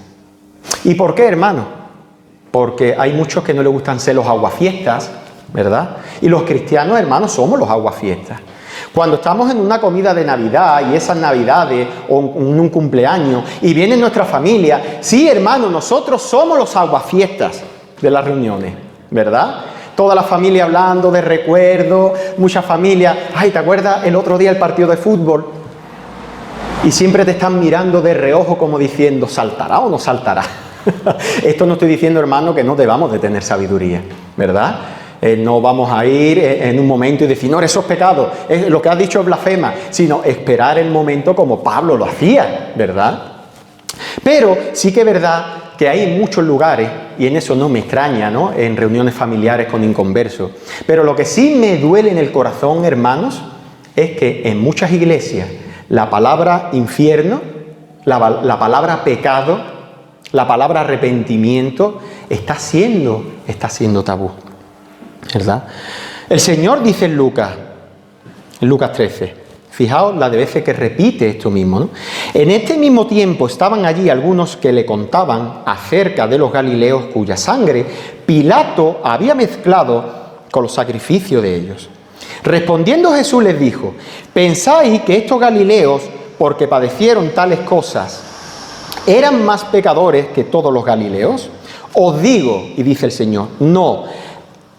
¿Y por qué, hermano? Porque hay muchos que no les gustan ser los aguafiestas, ¿verdad? Y los cristianos, hermanos, somos los aguafiestas. Cuando estamos en una comida de Navidad y esas Navidades o en un cumpleaños y viene nuestra familia, sí, hermano, nosotros somos los aguafiestas de las reuniones, ¿verdad? Toda la familia hablando de recuerdos, muchas familias, ay, ¿te acuerdas el otro día el partido de fútbol? Y siempre te están mirando de reojo como diciendo, ¿saltará o no saltará? Esto no estoy diciendo, hermano, que no debamos de tener sabiduría, ¿verdad? No vamos a ir en un momento y decir, no, eso es pecado, lo que has dicho es blasfema, sino esperar el momento como Pablo lo hacía, ¿verdad? Pero sí que es verdad que hay muchos lugares, y en eso no me extraña, ¿no?, en reuniones familiares con inconversos, pero lo que sí me duele en el corazón, hermanos, es que en muchas iglesias la palabra infierno, la palabra pecado, la palabra arrepentimiento está siendo tabú, ¿verdad? El Señor dice en Lucas 13, fijaos la de veces que repite esto mismo, ¿no? En este mismo tiempo estaban allí algunos que le contaban acerca de los galileos cuya sangre Pilato había mezclado con los sacrificios de ellos. Respondiendo Jesús les dijo, ¿pensáis que estos galileos, porque padecieron tales cosas, eran más pecadores que todos los galileos? Os digo, y dice el Señor, no,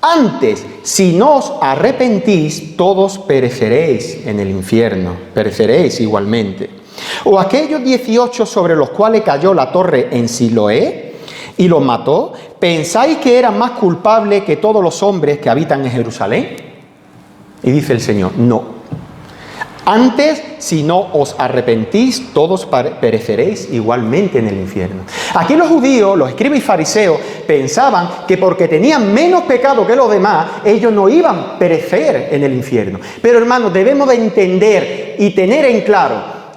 antes, si no os arrepentís, todos pereceréis en el infierno, pereceréis igualmente. O aquellos 18 sobre los cuales cayó la torre en Siloé y los mató, ¿pensáis que eran más culpables que todos los hombres que habitan en Jerusalén? Y dice el Señor, no. Antes, si no os arrepentís, todos pereceréis igualmente en el infierno. Aquí los judíos, los escribas y fariseos, pensaban que porque tenían menos pecado que los demás, ellos no iban a perecer en el infierno. Pero hermanos, debemos de entender y tener en claro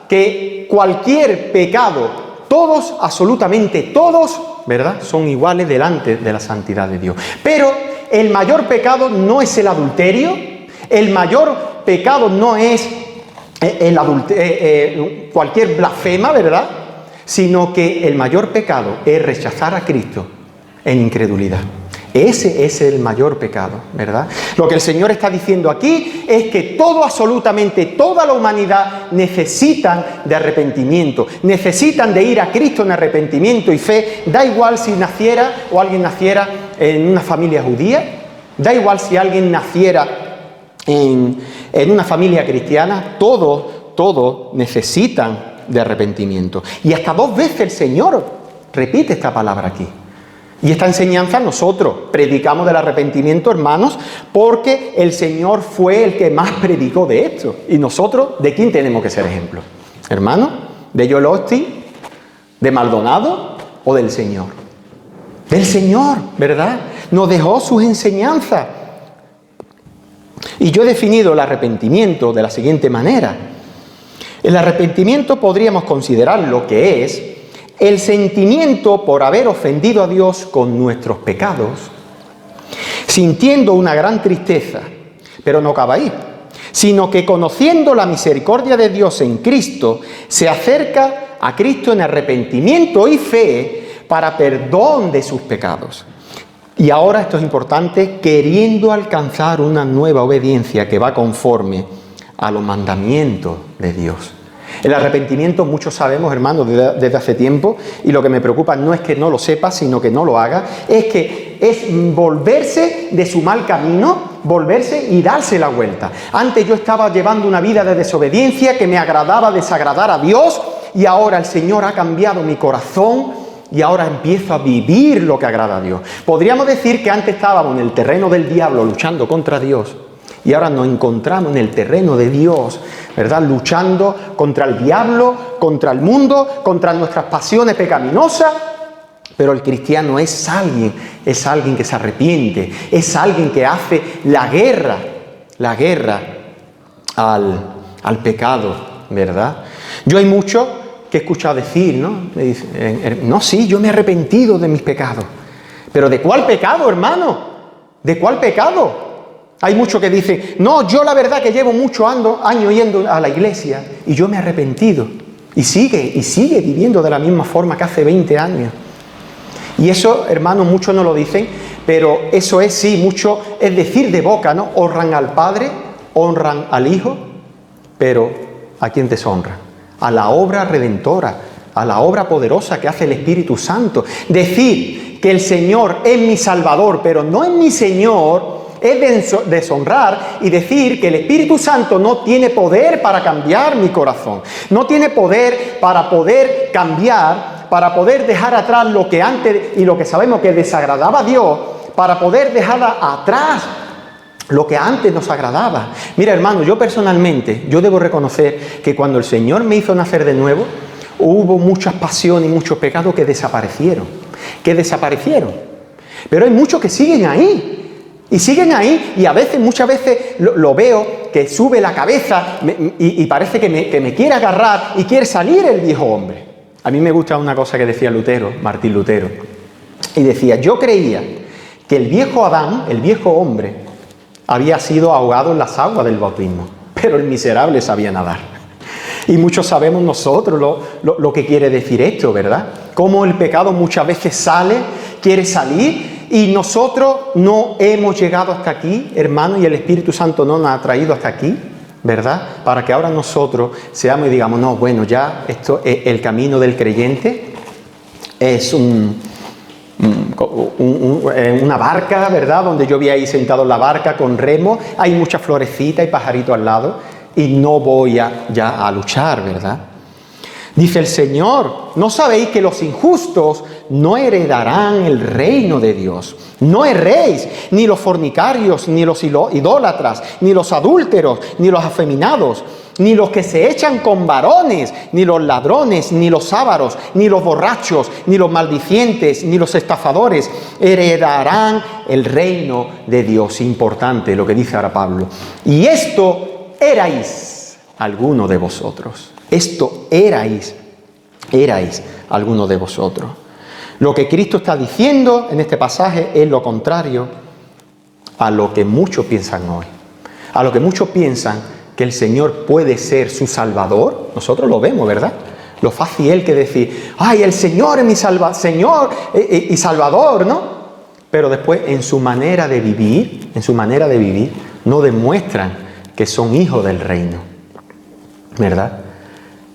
que cualquier pecado, todos, absolutamente todos, ¿verdad?, son iguales delante de la santidad de Dios. Pero el mayor pecado no es el adulterio, el mayor pecado no es cualquier blasfema, ¿verdad?, sino que el mayor pecado es rechazar a Cristo en incredulidad. Ese es el mayor pecado, ¿verdad? Lo que el Señor está diciendo aquí es que todo, absolutamente toda la humanidad necesitan de arrepentimiento, necesitan de ir a Cristo en arrepentimiento y fe. Da igual si naciera o alguien naciera en una familia judía, da igual si alguien naciera en una familia cristiana, todos necesitan de arrepentimiento. Y hasta 2 veces el Señor repite esta palabra aquí. Y esta enseñanza nosotros predicamos del arrepentimiento, hermanos, porque el Señor fue el que más predicó de esto. Y nosotros, ¿de quién tenemos que ser ejemplo? Hermanos, ¿de Joel Osteen, de Maldonado o del Señor? Del Señor, ¿verdad? Nos dejó sus enseñanzas. Y yo he definido el arrepentimiento de la siguiente manera. El arrepentimiento podríamos considerar lo que es el sentimiento por haber ofendido a Dios con nuestros pecados, sintiendo una gran tristeza, pero no acaba ahí, sino que conociendo la misericordia de Dios en Cristo, se acerca a Cristo en arrepentimiento y fe para perdón de sus pecados. Y ahora, esto es importante, queriendo alcanzar una nueva obediencia que va conforme a los mandamientos de Dios. El arrepentimiento, muchos sabemos, hermanos, desde hace tiempo, y lo que me preocupa no es que no lo sepa, sino que no lo haga, es que es volverse de su mal camino, volverse y darse la vuelta. Antes yo estaba llevando una vida de desobediencia que me agradaba desagradar a Dios, y ahora el Señor ha cambiado mi corazón, y ahora empiezo a vivir lo que agrada a Dios. Podríamos decir que antes estábamos en el terreno del diablo luchando contra Dios y ahora nos encontramos en el terreno de Dios, ¿verdad? Luchando contra el diablo, contra el mundo, contra nuestras pasiones pecaminosas. Pero el cristiano es alguien que se arrepiente, es alguien que hace la guerra al pecado, ¿verdad? Yo hay muchos que he escuchado decir, ¿no? Me dicen, no, sí, yo me he arrepentido de mis pecados. ¿Pero de cuál pecado, hermano? ¿De cuál pecado? Hay muchos que dicen, no, yo la verdad que llevo muchos años yendo a la iglesia y yo me he arrepentido. Y sigue viviendo de la misma forma que hace 20 años. Y eso, hermanos, muchos no lo dicen, pero eso es, sí, mucho, es decir de boca, ¿no? Honran al Padre, honran al Hijo, pero ¿a quién deshonran? A la obra redentora, a la obra poderosa que hace el Espíritu Santo. Decir que el Señor es mi Salvador, pero no es mi Señor, es deshonrar y decir que el Espíritu Santo no tiene poder para cambiar mi corazón, no tiene poder para poder cambiar, para poder dejar atrás lo que antes y lo que sabemos que desagradaba a Dios, para poder dejar atrás lo que antes nos agradaba. Mira, hermano, yo personalmente, yo debo reconocer que cuando el Señor me hizo nacer de nuevo, hubo muchas pasiones y muchos pecados que desaparecieron. Pero hay muchos que siguen ahí. Y siguen ahí, y muchas veces lo veo que sube la cabeza y parece que me quiere agarrar y quiere salir el viejo hombre. A mí me gusta una cosa que decía Martín Lutero, y decía, yo creía que el viejo Adán, el viejo hombre, había sido ahogado en las aguas del bautismo, pero el miserable sabía nadar. Y muchos sabemos nosotros lo que quiere decir esto, ¿verdad? Cómo el pecado muchas veces quiere salir, y nosotros no hemos llegado hasta aquí, hermanos, y el Espíritu Santo no nos ha traído hasta aquí, ¿verdad? Para que ahora nosotros seamos y digamos, no, bueno, ya esto es el camino del creyente, es una barca, ¿verdad? Donde yo vi ahí sentado en la barca con remo, hay muchas florecitas y pajaritos al lado, y no voy ya a luchar, ¿verdad? Dice el Señor, ¿no sabéis que los injustos no heredarán el reino de Dios? No erréis, ni los fornicarios, ni los idólatras, ni los adúlteros, ni los afeminados, ni los que se echan con varones, ni los ladrones, ni los ávaros, ni los borrachos, ni los maldicientes, ni los estafadores heredarán el reino de Dios. Importante lo que dice ahora Pablo. Y esto erais alguno de vosotros. Esto erais alguno de vosotros. Lo que Cristo está diciendo en este pasaje es lo contrario a lo que muchos piensan hoy. A lo que muchos piensan que el Señor puede ser su Salvador. Nosotros lo vemos, ¿verdad? Lo fácil que decir, ¡ay, el Señor es mi Señor y Salvador!, ¿no? Pero después en su manera de vivir, no demuestran que son hijos del reino, ¿verdad?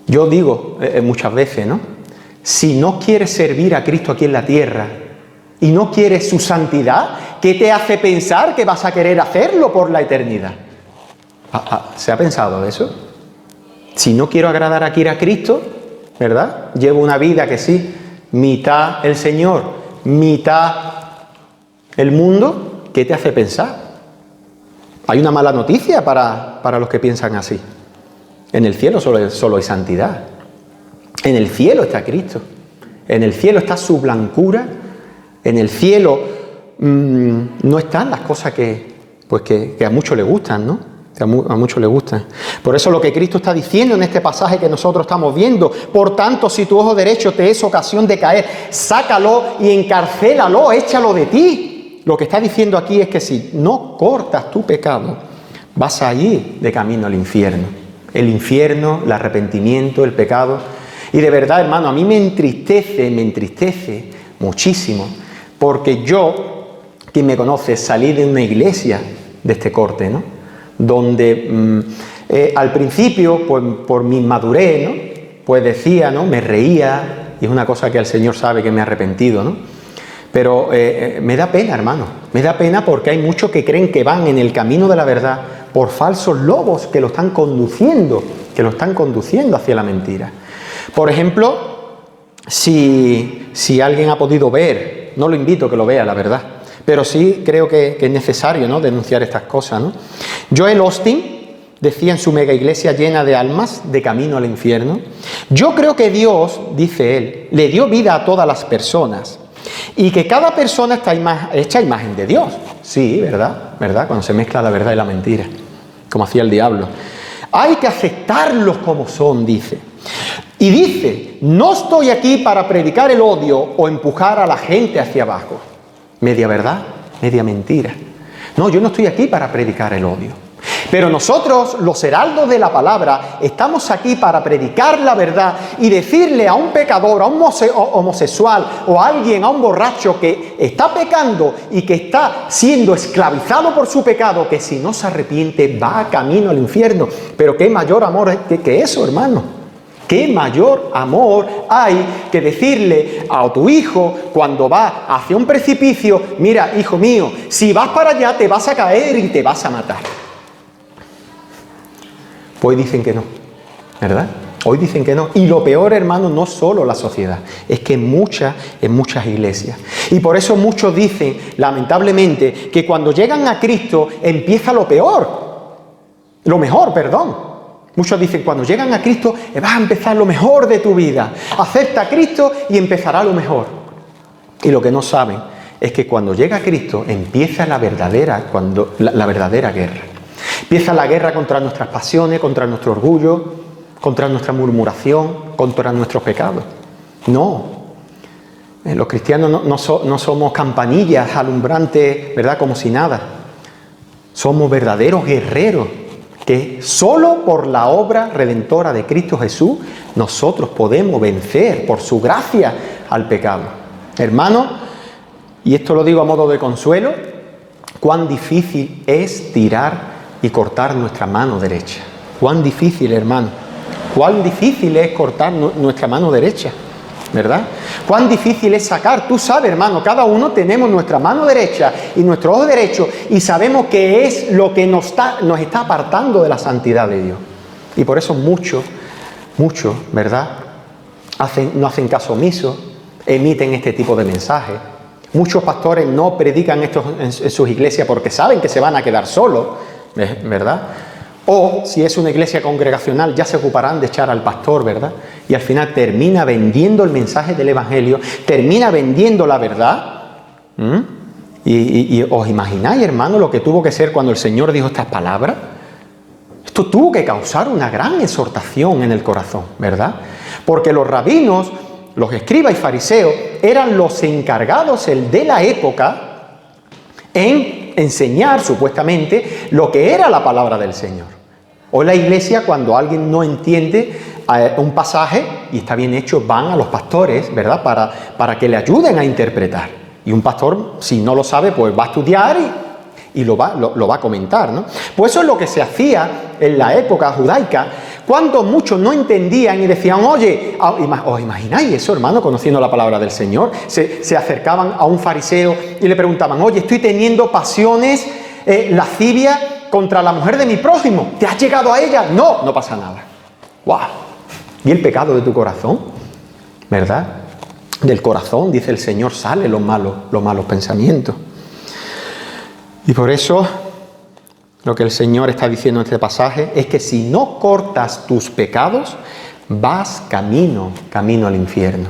Yo digo muchas veces, ¿no? Si no quieres servir a Cristo aquí en la tierra y no quieres su santidad, ¿qué te hace pensar que vas a querer hacerlo por la eternidad? ¿Se ha pensado eso? Si no quiero agradar aquí a Cristo, ¿verdad? Llevo una vida que sí, mitad el Señor, mitad el mundo, ¿qué te hace pensar? Hay una mala noticia para los que piensan así. En el cielo solo hay santidad. En el cielo está Cristo. En el cielo está su blancura. En el cielo no están las cosas que a muchos les gustan, ¿no? Que a muchos les gustan. Por eso lo que Cristo está diciendo en este pasaje que nosotros estamos viendo, por tanto, si tu ojo derecho te es ocasión de caer, sácalo y encarcélalo, échalo de ti. Lo que está diciendo aquí es que si no cortas tu pecado, vas a ir de camino al infierno. El infierno, el arrepentimiento, el pecado. Y de verdad, hermano, a mí me entristece muchísimo, porque yo, quien me conoce, salí de una iglesia de este corte, ¿no? Donde al principio, pues, por mi madurez, ¿no? Pues decía, ¿no? Me reía, y es una cosa que el Señor sabe que me he arrepentido, ¿no? Pero me da pena, hermano, me da pena porque hay muchos que creen que van en el camino de la verdad por falsos lobos que lo están conduciendo hacia la mentira. Por ejemplo, si alguien ha podido ver, no lo invito a que lo vea, la verdad, pero sí creo que es necesario, ¿no? Denunciar estas cosas, ¿no? Joel Osteen decía en su mega iglesia llena de almas, de camino al infierno, yo creo que Dios, dice él, le dio vida a todas las personas y que cada persona está hecha a imagen de Dios. Sí, ¿verdad? Cuando se mezcla la verdad y la mentira, como hacía el diablo. Hay que aceptarlos como son, dice. Y dice, no estoy aquí para predicar el odio o empujar a la gente hacia abajo. Media verdad, media mentira. No, yo no estoy aquí para predicar el odio. Pero nosotros, los heraldos de la palabra, estamos aquí para predicar la verdad y decirle a un pecador, a un homosexual o a alguien, a un borracho que está pecando y que está siendo esclavizado por su pecado, que si no se arrepiente va camino al infierno. Pero qué mayor amor que eso, hermano. ¿Qué mayor amor hay que decirle a tu hijo cuando va hacia un precipicio: mira, hijo mío, si vas para allá te vas a caer y te vas a matar? Pues dicen que no, ¿verdad? Hoy dicen que no. Y lo peor, hermano, no solo la sociedad, es que en muchas iglesias. Y por eso muchos dicen, lamentablemente, que cuando llegan a Cristo empieza lo mejor, perdón. Muchos dicen, cuando llegan a Cristo va a empezar lo mejor de tu vida. Acepta a Cristo y empezará lo mejor. Y lo que no saben es que cuando llega a Cristo empieza la verdadera guerra. Empieza la guerra contra nuestras pasiones, contra nuestro orgullo, contra nuestra murmuración, contra nuestros pecados. No. Los cristianos no somos campanillas alumbrantes, ¿verdad? Como si nada. Somos verdaderos guerreros que solo por la obra redentora de Cristo Jesús nosotros podemos vencer por su gracia al pecado. Hermano, y esto lo digo a modo de consuelo, cuán difícil es tirar y cortar nuestra mano derecha. Cuán difícil, hermano. Cuán difícil es cortar nuestra mano derecha, ¿verdad? Cuán difícil es sacar. Tú sabes, hermano, cada uno tenemos nuestra mano derecha y nuestro ojo derecho y sabemos que es lo que nos está apartando de la santidad de Dios. Y por eso muchos, ¿verdad? No hacen caso omiso, emiten este tipo de mensajes. Muchos pastores no predican esto en sus iglesias porque saben que se van a quedar solos, ¿verdad? O si es una iglesia congregacional ya se ocuparán de echar al pastor, ¿verdad? Y al final termina vendiendo el mensaje del Evangelio, termina vendiendo la verdad. Y os imagináis, hermano, lo que tuvo que ser cuando el Señor dijo estas palabras. Esto tuvo que causar una gran exhortación en el corazón, ¿verdad? Porque los rabinos, los escribas y fariseos, eran los encargados de la época en enseñar supuestamente lo que era la palabra del Señor. Hoy la iglesia, cuando alguien no entiende un pasaje y está bien hecho, van a los pastores, ¿verdad? Para que le ayuden a interpretar. Y un pastor, si no lo sabe, pues va a estudiar y lo va a comentar, ¿no? Pues eso es lo que se hacía en la época judaica, cuando muchos no entendían y decían: oye, ¿os imagináis eso, hermano, conociendo la palabra del Señor? Se acercaban a un fariseo y le preguntaban: oye, estoy teniendo pasiones lascivias contra la mujer de mi prójimo. ¿Te has llegado a ella? No pasa nada. ¡Wow! ¿Y el pecado de tu corazón? ¿Verdad? Del corazón, dice el Señor, salen los malos pensamientos. Y por eso lo que el Señor está diciendo en este pasaje es que si no cortas tus pecados, vas camino al infierno.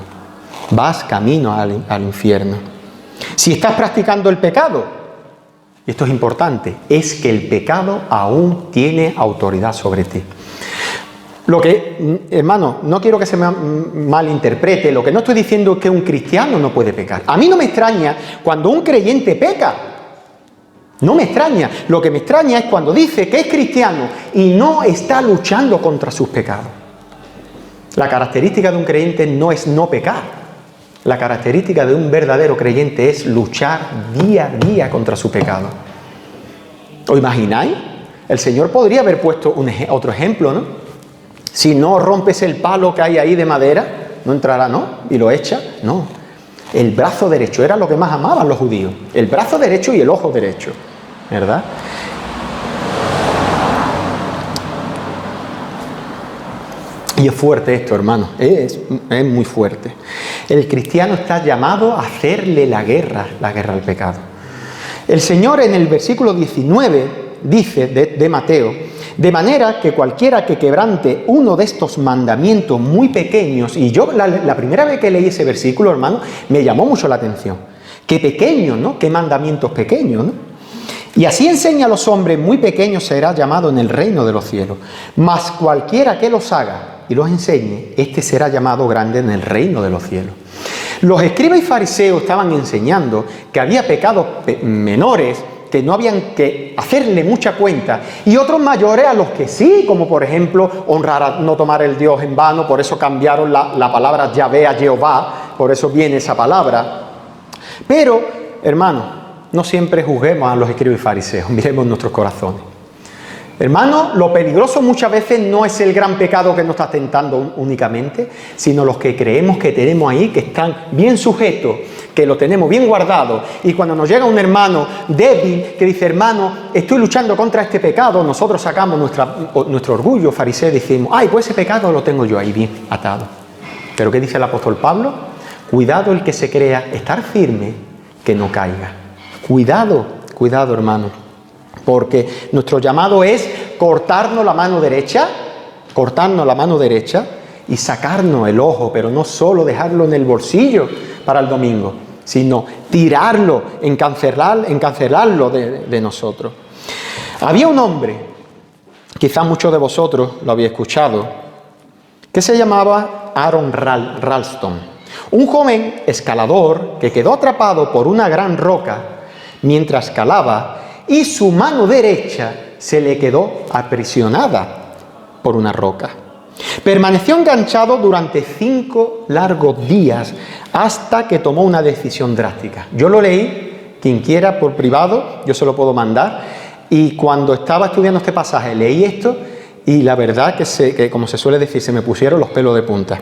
Vas camino al infierno. Si estás practicando el pecado, y esto es importante, es que el pecado aún tiene autoridad sobre ti. Lo que, hermano, no quiero que se me malinterprete, lo que no estoy diciendo es que un cristiano no puede pecar. A mí no me extraña cuando un creyente peca. No me extraña. Lo que me extraña es cuando dice que es cristiano y no está luchando contra sus pecados. La característica de un creyente no es no pecar. La característica de un verdadero creyente es luchar día a día contra su pecado. ¿Os imagináis? El Señor podría haber puesto otro ejemplo, ¿no? Si no rompes el palo que hay ahí de madera, no entrará, ¿no? Y lo echa, no. El brazo derecho era lo que más amaban los judíos. El brazo derecho y el ojo derecho, ¿verdad? Y es fuerte esto, hermano, es muy fuerte. El cristiano está llamado a hacerle la guerra al pecado. El Señor en el versículo 19 dice de Mateo: de manera que cualquiera que quebrante uno de estos mandamientos muy pequeños, y yo la primera vez que leí ese versículo, hermano, me llamó mucho la atención. Qué pequeños, ¿no? Qué mandamientos pequeños, ¿no? Y así enseña a los hombres muy pequeños será llamado en el reino de los cielos. Mas cualquiera que los haga y los enseñe, este será llamado grande en el reino de los cielos. Los escribas y fariseos estaban enseñando que había pecados menores que no habían que hacerle mucha cuenta, y otros mayores a los que sí, como por ejemplo honrar, no tomar el Dios en vano, por eso cambiaron la palabra Yahvé a Jehová, por eso viene esa palabra. Pero, hermanos, no siempre juzguemos a los escribas y fariseos, miremos nuestros corazones. Hermano, lo peligroso muchas veces no es el gran pecado que nos está tentando únicamente, sino los que creemos que tenemos ahí, que están bien sujetos, que lo tenemos bien guardado. Y cuando nos llega un hermano débil que dice, hermano, estoy luchando contra este pecado, nosotros sacamos nuestro orgullo fariseo y decimos, ay, pues ese pecado lo tengo yo ahí bien atado. Pero ¿qué dice el apóstol Pablo? Cuidado el que se crea estar firme, que no caiga. Cuidado, cuidado, hermano. Porque nuestro llamado es cortarnos la mano derecha y sacarnos el ojo, pero no solo dejarlo en el bolsillo para el domingo, sino tirarlo, encancelarlo de nosotros. Había un hombre, quizás muchos de vosotros lo habéis escuchado, que se llamaba Aaron Ralston, un joven escalador que quedó atrapado por una gran roca mientras escalaba, y su mano derecha se le quedó aprisionada por una roca. Permaneció enganchado durante 5 largos días hasta que tomó una decisión drástica. Yo lo leí, quien quiera por privado, yo se lo puedo mandar, y cuando estaba estudiando este pasaje leí esto y la verdad que como se suele decir, se me pusieron los pelos de punta.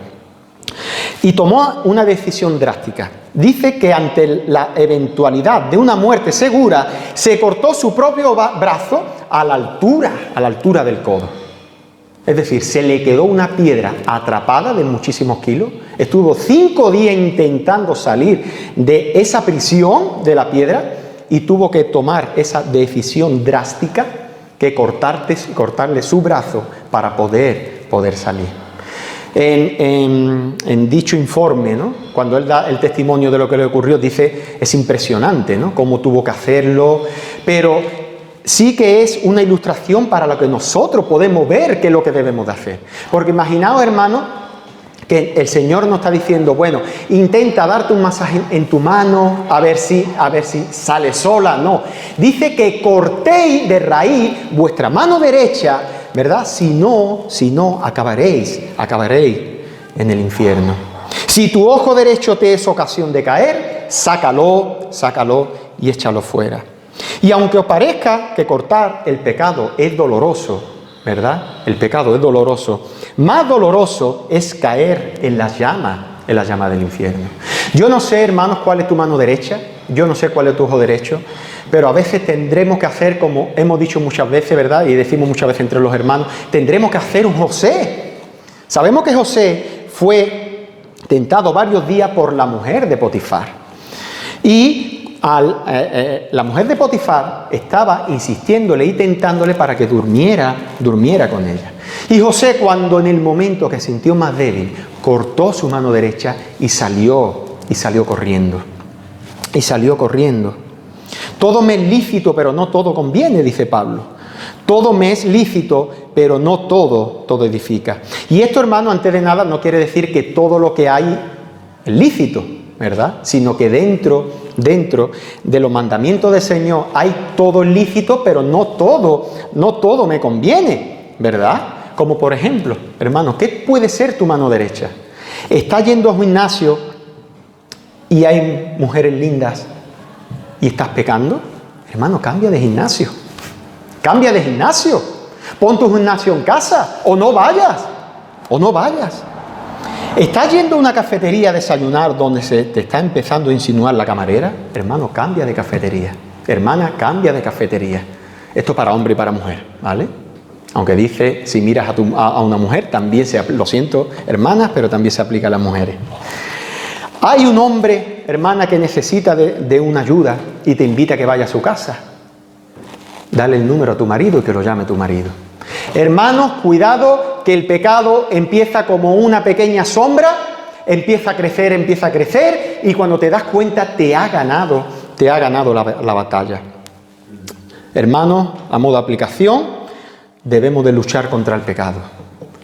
Y tomó una decisión drástica. Dice que ante la eventualidad de una muerte segura, se cortó su propio brazo a la altura del codo. Es decir, se le quedó una piedra atrapada de muchísimos kilos. Estuvo 5 días intentando salir de esa prisión de la piedra y tuvo que tomar esa decisión drástica que cortarle su brazo para poder salir. En dicho informe, ¿no?, cuando él da el testimonio de lo que le ocurrió, dice, es impresionante, ¿no?, cómo tuvo que hacerlo, pero sí que es una ilustración para lo que nosotros podemos ver que es lo que debemos de hacer. Porque imaginaos, hermanos, que el Señor nos está diciendo, bueno, intenta darte un masaje en tu mano, a ver si sale sola. No, dice que cortéis de raíz vuestra mano derecha, ¿verdad? Si no, acabaréis en el infierno. Si tu ojo derecho te es ocasión de caer, sácalo y échalo fuera. Y aunque os parezca que cortar el pecado es doloroso, ¿verdad? El pecado es doloroso. Más doloroso es caer en las llamas del infierno. Yo no sé, hermanos, cuál es tu mano derecha, yo no sé cuál es tu ojo derecho, pero a veces tendremos que hacer, como hemos dicho muchas veces, ¿verdad?, y decimos muchas veces entre los hermanos, tendremos que hacer un José. Sabemos que José fue tentado varios días por la mujer de Potifar. Y la mujer de Potifar estaba insistiéndole y tentándole para que durmiera con ella. Y José, cuando en el momento que sintió más débil, cortó su mano derecha y salió corriendo. Todo me es lícito, pero no todo conviene, dice Pablo. Todo me es lícito, pero no todo edifica. Y esto, hermano, antes de nada, no quiere decir que todo lo que hay es lícito, ¿verdad? Sino que dentro de los mandamientos del Señor hay todo lícito, pero no todo me conviene, ¿verdad? Como por ejemplo, hermano, ¿qué puede ser tu mano derecha? ¿Estás yendo a un gimnasio y hay mujeres lindas y estás pecando? Hermano, cambia de gimnasio. Pon tu gimnasio en casa o no vayas. ¿Estás yendo a una cafetería a desayunar donde se te está empezando a insinuar la camarera? Hermano, cambia de cafetería. Hermana, cambia de cafetería. Esto para hombre y para mujer, ¿vale? Aunque dice, si miras a una mujer, también lo siento, hermanas, pero también se aplica a las mujeres. Hay un hombre, hermana, que necesita de una ayuda y te invita a que vaya a su casa. Dale el número a tu marido y que lo llame tu marido. Hermanos, cuidado, que el pecado empieza como una pequeña sombra, empieza a crecer y cuando te das cuenta te ha ganado la batalla. Hermanos, a modo de aplicación, debemos de luchar contra el pecado.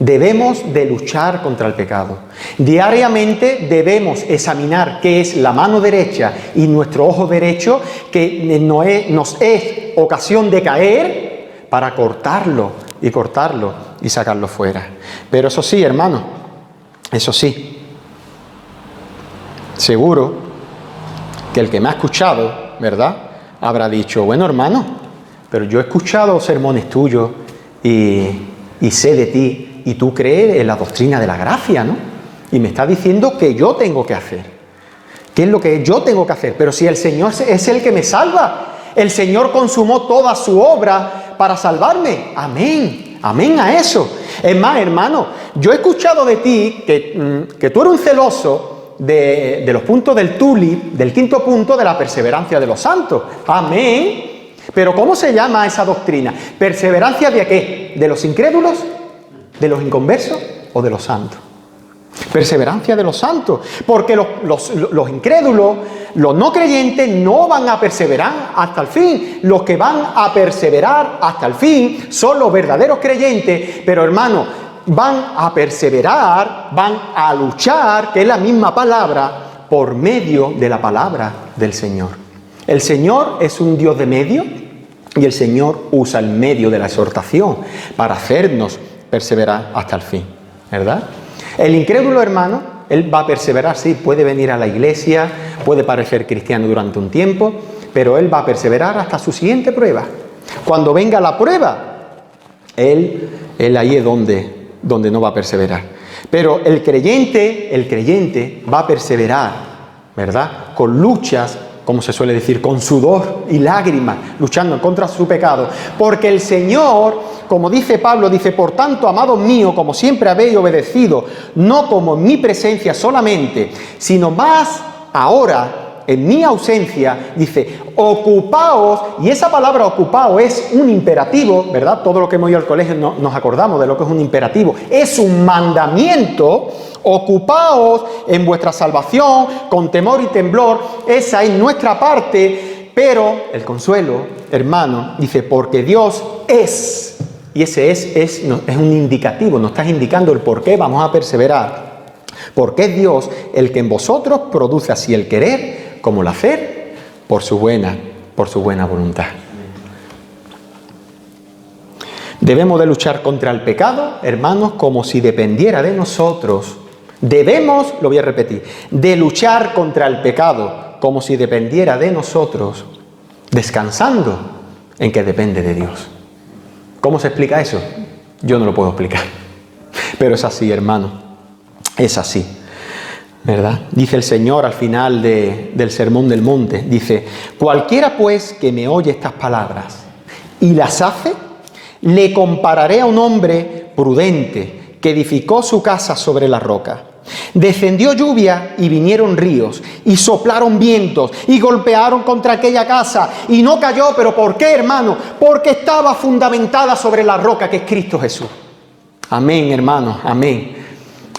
Debemos de luchar contra el pecado. Diariamente debemos examinar qué es la mano derecha y nuestro ojo derecho, que nos es ocasión de caer, para cortarlo y sacarlo fuera. Pero eso sí, hermano, eso sí, seguro que el que me ha escuchado, ¿verdad?, habrá dicho, bueno, hermano, pero yo he escuchado sermones tuyos y sé de ti, y tú crees en la doctrina de la gracia, ¿no? Y me está diciendo que yo tengo que hacer. ¿Qué es lo que yo tengo que hacer? Pero si el Señor es el que me salva, el Señor consumó toda su obra para salvarme. Amén, amén a eso. Es más, hermano, yo he escuchado de ti que tú eres un celoso de los puntos del tulip, del quinto punto de la perseverancia de los santos. Amén. Pero ¿cómo se llama esa doctrina? ¿Perseverancia de qué? ¿De los incrédulos? ¿De los inconversos o de los santos? Perseverancia de los santos, porque los incrédulos, los no creyentes, no van a perseverar hasta el fin. Los que van a perseverar hasta el fin son los verdaderos creyentes, pero hermano, van a perseverar, van a luchar, que es la misma palabra, por medio de la palabra del Señor. El Señor es un Dios de medio, y el Señor usa el medio de la exhortación para hacernos perseverar hasta el fin, ¿verdad? El incrédulo, hermano, él va a perseverar, sí, puede venir a la iglesia, puede parecer cristiano durante un tiempo, pero él va a perseverar hasta su siguiente prueba. Cuando venga la prueba, él ahí es donde no va a perseverar. Pero el creyente va a perseverar, ¿verdad?, con luchas, como se suele decir, con sudor y lágrimas, luchando contra su pecado. Porque el Señor, como dice Pablo, dice, por tanto, amados míos, como siempre habéis obedecido, no como en mi presencia solamente, sino más ahora, en mi ausencia, dice, ocupaos, y esa palabra ocupaos es un imperativo, ¿verdad? Todo lo que hemos ido al colegio nos acordamos de lo que es un imperativo. Es un mandamiento. Ocupaos en vuestra salvación con temor y temblor. Esa es nuestra parte, pero el consuelo, hermano, dice, porque Dios es, y ese es un indicativo, nos está indicando el por qué vamos a perseverar, porque es Dios el que en vosotros produce así el querer como el hacer por su buena voluntad. Debemos de luchar contra el pecado, hermanos, como si dependiera de nosotros. Debemos, lo voy a repetir, de luchar contra el pecado como si dependiera de nosotros, descansando en que depende de Dios. ¿Cómo se explica eso? Yo no lo puedo explicar, pero es así, hermano, es así, ¿verdad? Dice el Señor al final del Sermón del Monte, dice, cualquiera pues que me oye estas palabras y las hace, le compararé a un hombre prudente que edificó su casa sobre la roca. Descendió lluvia y vinieron ríos y soplaron vientos y golpearon contra aquella casa y no cayó. ¿Pero por qué, hermano? Porque estaba fundamentada sobre la roca que es Cristo Jesús. Amén, hermano, amén,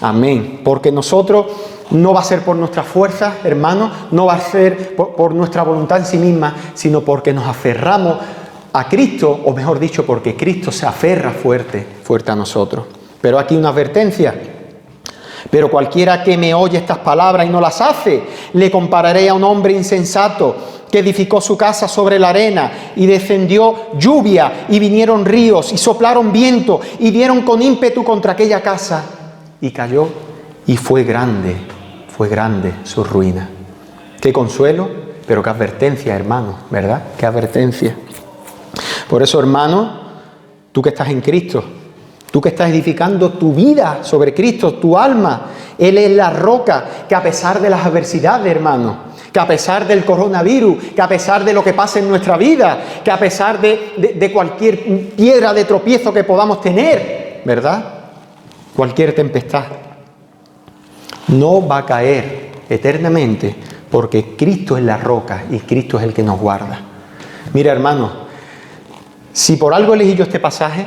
amén. Porque nosotros no va a ser por nuestras fuerzas, hermano, no va a ser por nuestra voluntad en sí misma, sino porque nos aferramos a Cristo, o mejor dicho, porque Cristo se aferra fuerte a nosotros. Pero aquí una advertencia. Pero cualquiera que me oye estas palabras y no las hace, le compararé a un hombre insensato que edificó su casa sobre la arena y descendió lluvia y vinieron ríos y soplaron viento y dieron con ímpetu contra aquella casa y cayó y fue grande su ruina. Qué consuelo, pero qué advertencia, hermano, ¿verdad? Qué advertencia. Por eso, hermano, tú que estás en Cristo, tú que estás edificando tu vida sobre Cristo, tu alma, Él es la roca que a pesar de las adversidades, hermano, que a pesar del coronavirus, que a pesar de lo que pasa en nuestra vida, que a pesar de cualquier piedra de tropiezo que podamos tener, ¿verdad? Cualquier tempestad, no va a caer eternamente porque Cristo es la roca y Cristo es el que nos guarda. Mira, hermano, si por algo elegí yo este pasaje,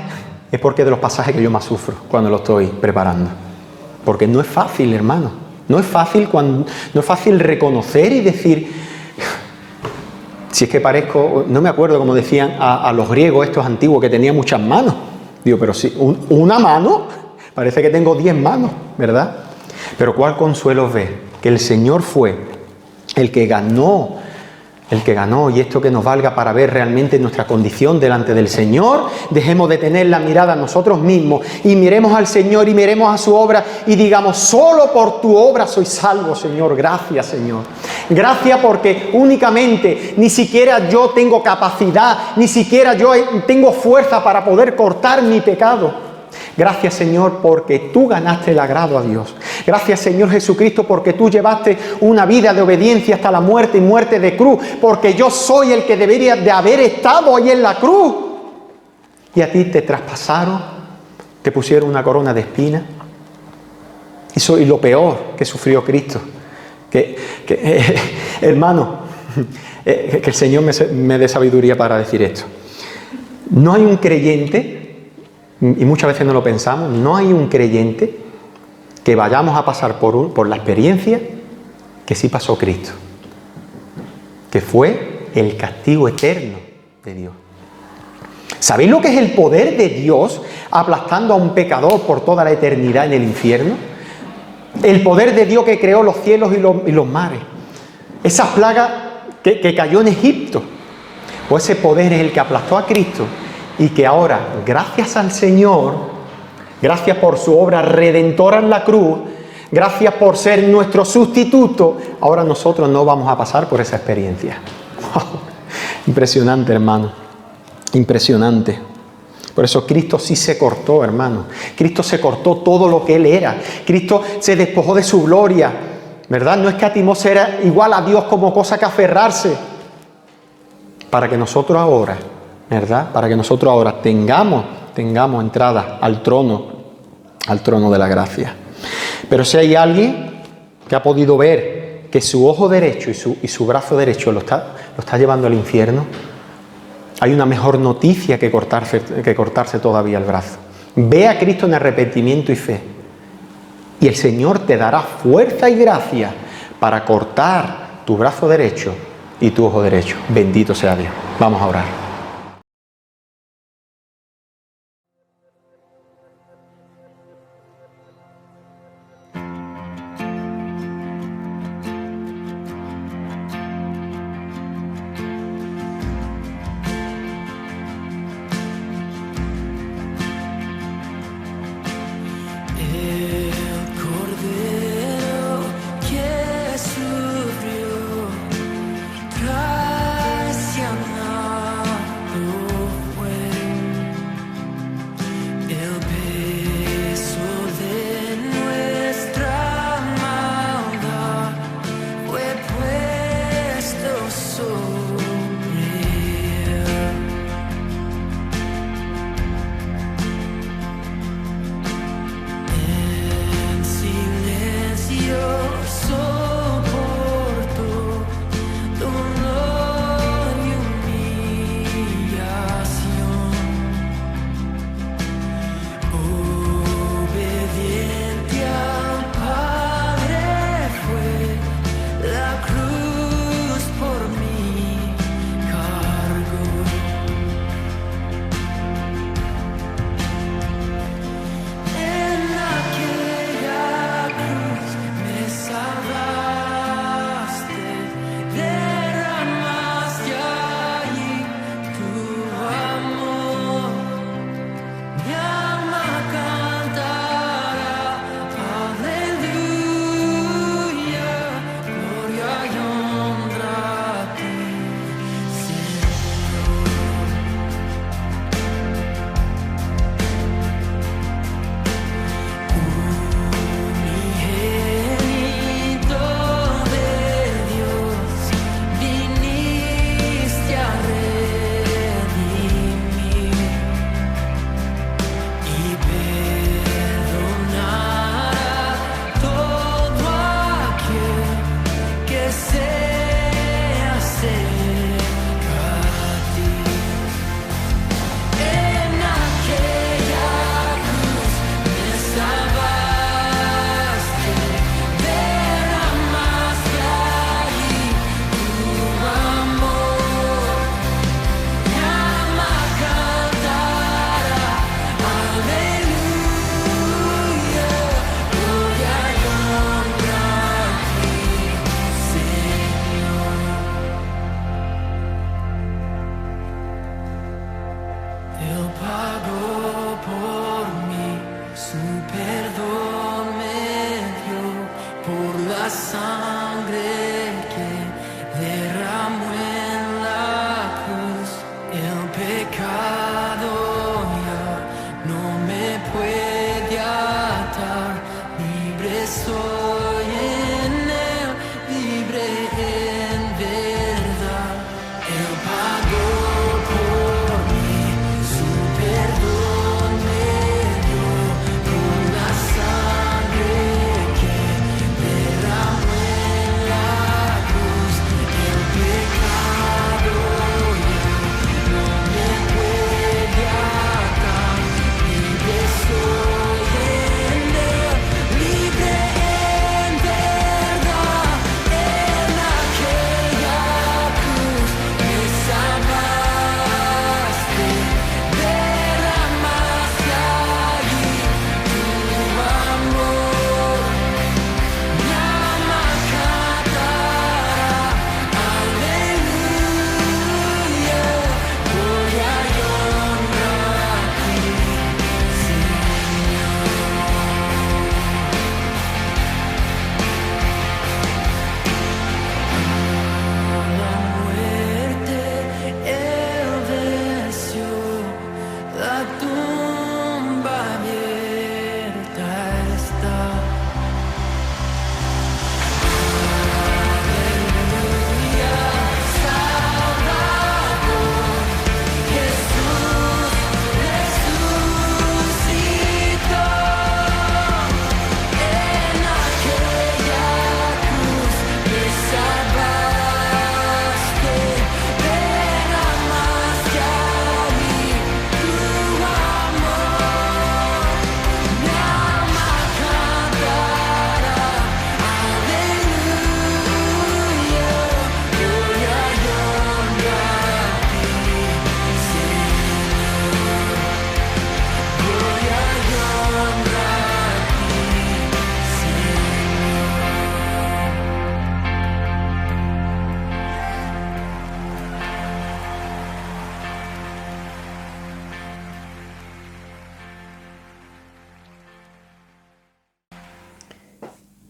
es porque es de los pasajes que yo más sufro cuando lo estoy preparando. Porque no es fácil, hermano. No es fácil reconocer y decir, si es que parezco, no me acuerdo como decían a los griegos estos antiguos que tenían muchas manos. Digo, pero sí, una mano Parece que tengo 10 manos, ¿verdad? Pero cuál consuelo ver que el Señor fue el que ganó, y esto que nos valga para ver realmente nuestra condición delante del Señor. Dejemos de tener la mirada a nosotros mismos y miremos al Señor y miremos a su obra y digamos, solo por tu obra soy salvo, Señor. Gracias, Señor. Gracias porque únicamente ni siquiera yo tengo capacidad, ni siquiera yo tengo fuerza para poder cortar mi pecado. Gracias, Señor, porque tú ganaste el agrado a Dios. Gracias, Señor Jesucristo, porque tú llevaste una vida de obediencia hasta la muerte y muerte de cruz, porque yo soy el que debería de haber estado ahí en la cruz. Y a ti te traspasaron, te pusieron una corona de espinas. Y lo peor que sufrió Cristo, hermano, que el Señor me dé sabiduría para decir esto. No hay un creyente, y muchas veces no lo pensamos, no hay un creyente que vayamos a pasar por la experiencia que sí pasó Cristo, que fue el castigo eterno de Dios. ¿Sabéis lo que es el poder de Dios aplastando a un pecador por toda la eternidad en el infierno? El poder de Dios que creó los cielos y los mares. Esa plaga que cayó en Egipto. Pues ese poder es el que aplastó a Cristo y que ahora, gracias al Señor, gracias por su obra redentora en la cruz, gracias por ser nuestro sustituto, ahora nosotros no vamos a pasar por esa experiencia. Impresionante, hermano. Impresionante. Por eso Cristo sí se cortó, hermano. Cristo se cortó todo lo que Él era. Cristo se despojó de su gloria, ¿verdad? No escatimó ser igual a Dios como cosa que aferrarse. Para que nosotros ahora, ¿verdad? Para que nosotros ahora tengamos entrada al trono de la gracia. Pero si hay alguien que ha podido ver que su ojo derecho y su brazo derecho lo está llevando al infierno, hay una mejor noticia que cortarse todavía el brazo. Ve a Cristo en arrepentimiento y fe. Y el Señor te dará fuerza y gracia para cortar tu brazo derecho y tu ojo derecho. Bendito sea Dios. Vamos a orar. Traicionar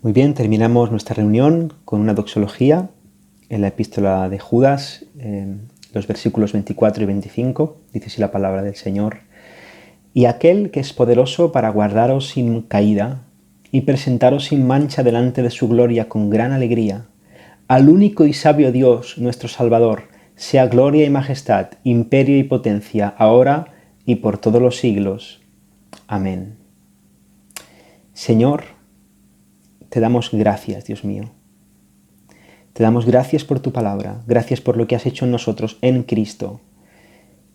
Muy bien, terminamos nuestra reunión con una doxología en la epístola de Judas, los versículos 24 y 25. Dice así la palabra del Señor: y aquel que es poderoso para guardaros sin caída y presentaros sin mancha delante de su gloria con gran alegría, al único y sabio Dios, nuestro Salvador, sea gloria y majestad, imperio y potencia, ahora y por todos los siglos. Amén. Señor, te damos gracias, Dios mío. Te damos gracias por tu palabra, gracias por lo que has hecho en nosotros, en Cristo.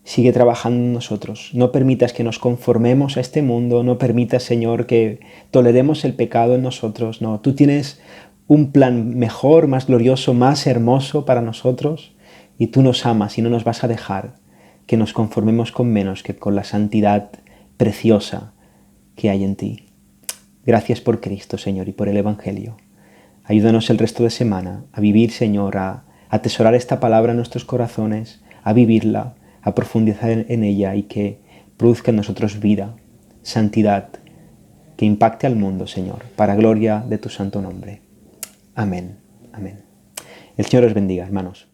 Sigue trabajando en nosotros. No permitas que nos conformemos a este mundo, no permitas, Señor, que toleremos el pecado en nosotros. No, tú tienes un plan mejor, más glorioso, más hermoso para nosotros, y tú nos amas y no nos vas a dejar que nos conformemos con menos que con la santidad preciosa que hay en ti. Gracias por Cristo, Señor, y por el Evangelio. Ayúdanos el resto de semana a vivir, Señor, a atesorar esta palabra en nuestros corazones, a vivirla, a profundizar en ella y que produzca en nosotros vida, santidad, que impacte al mundo, Señor, para gloria de tu santo nombre. Amén. Amén. El Señor os bendiga, hermanos.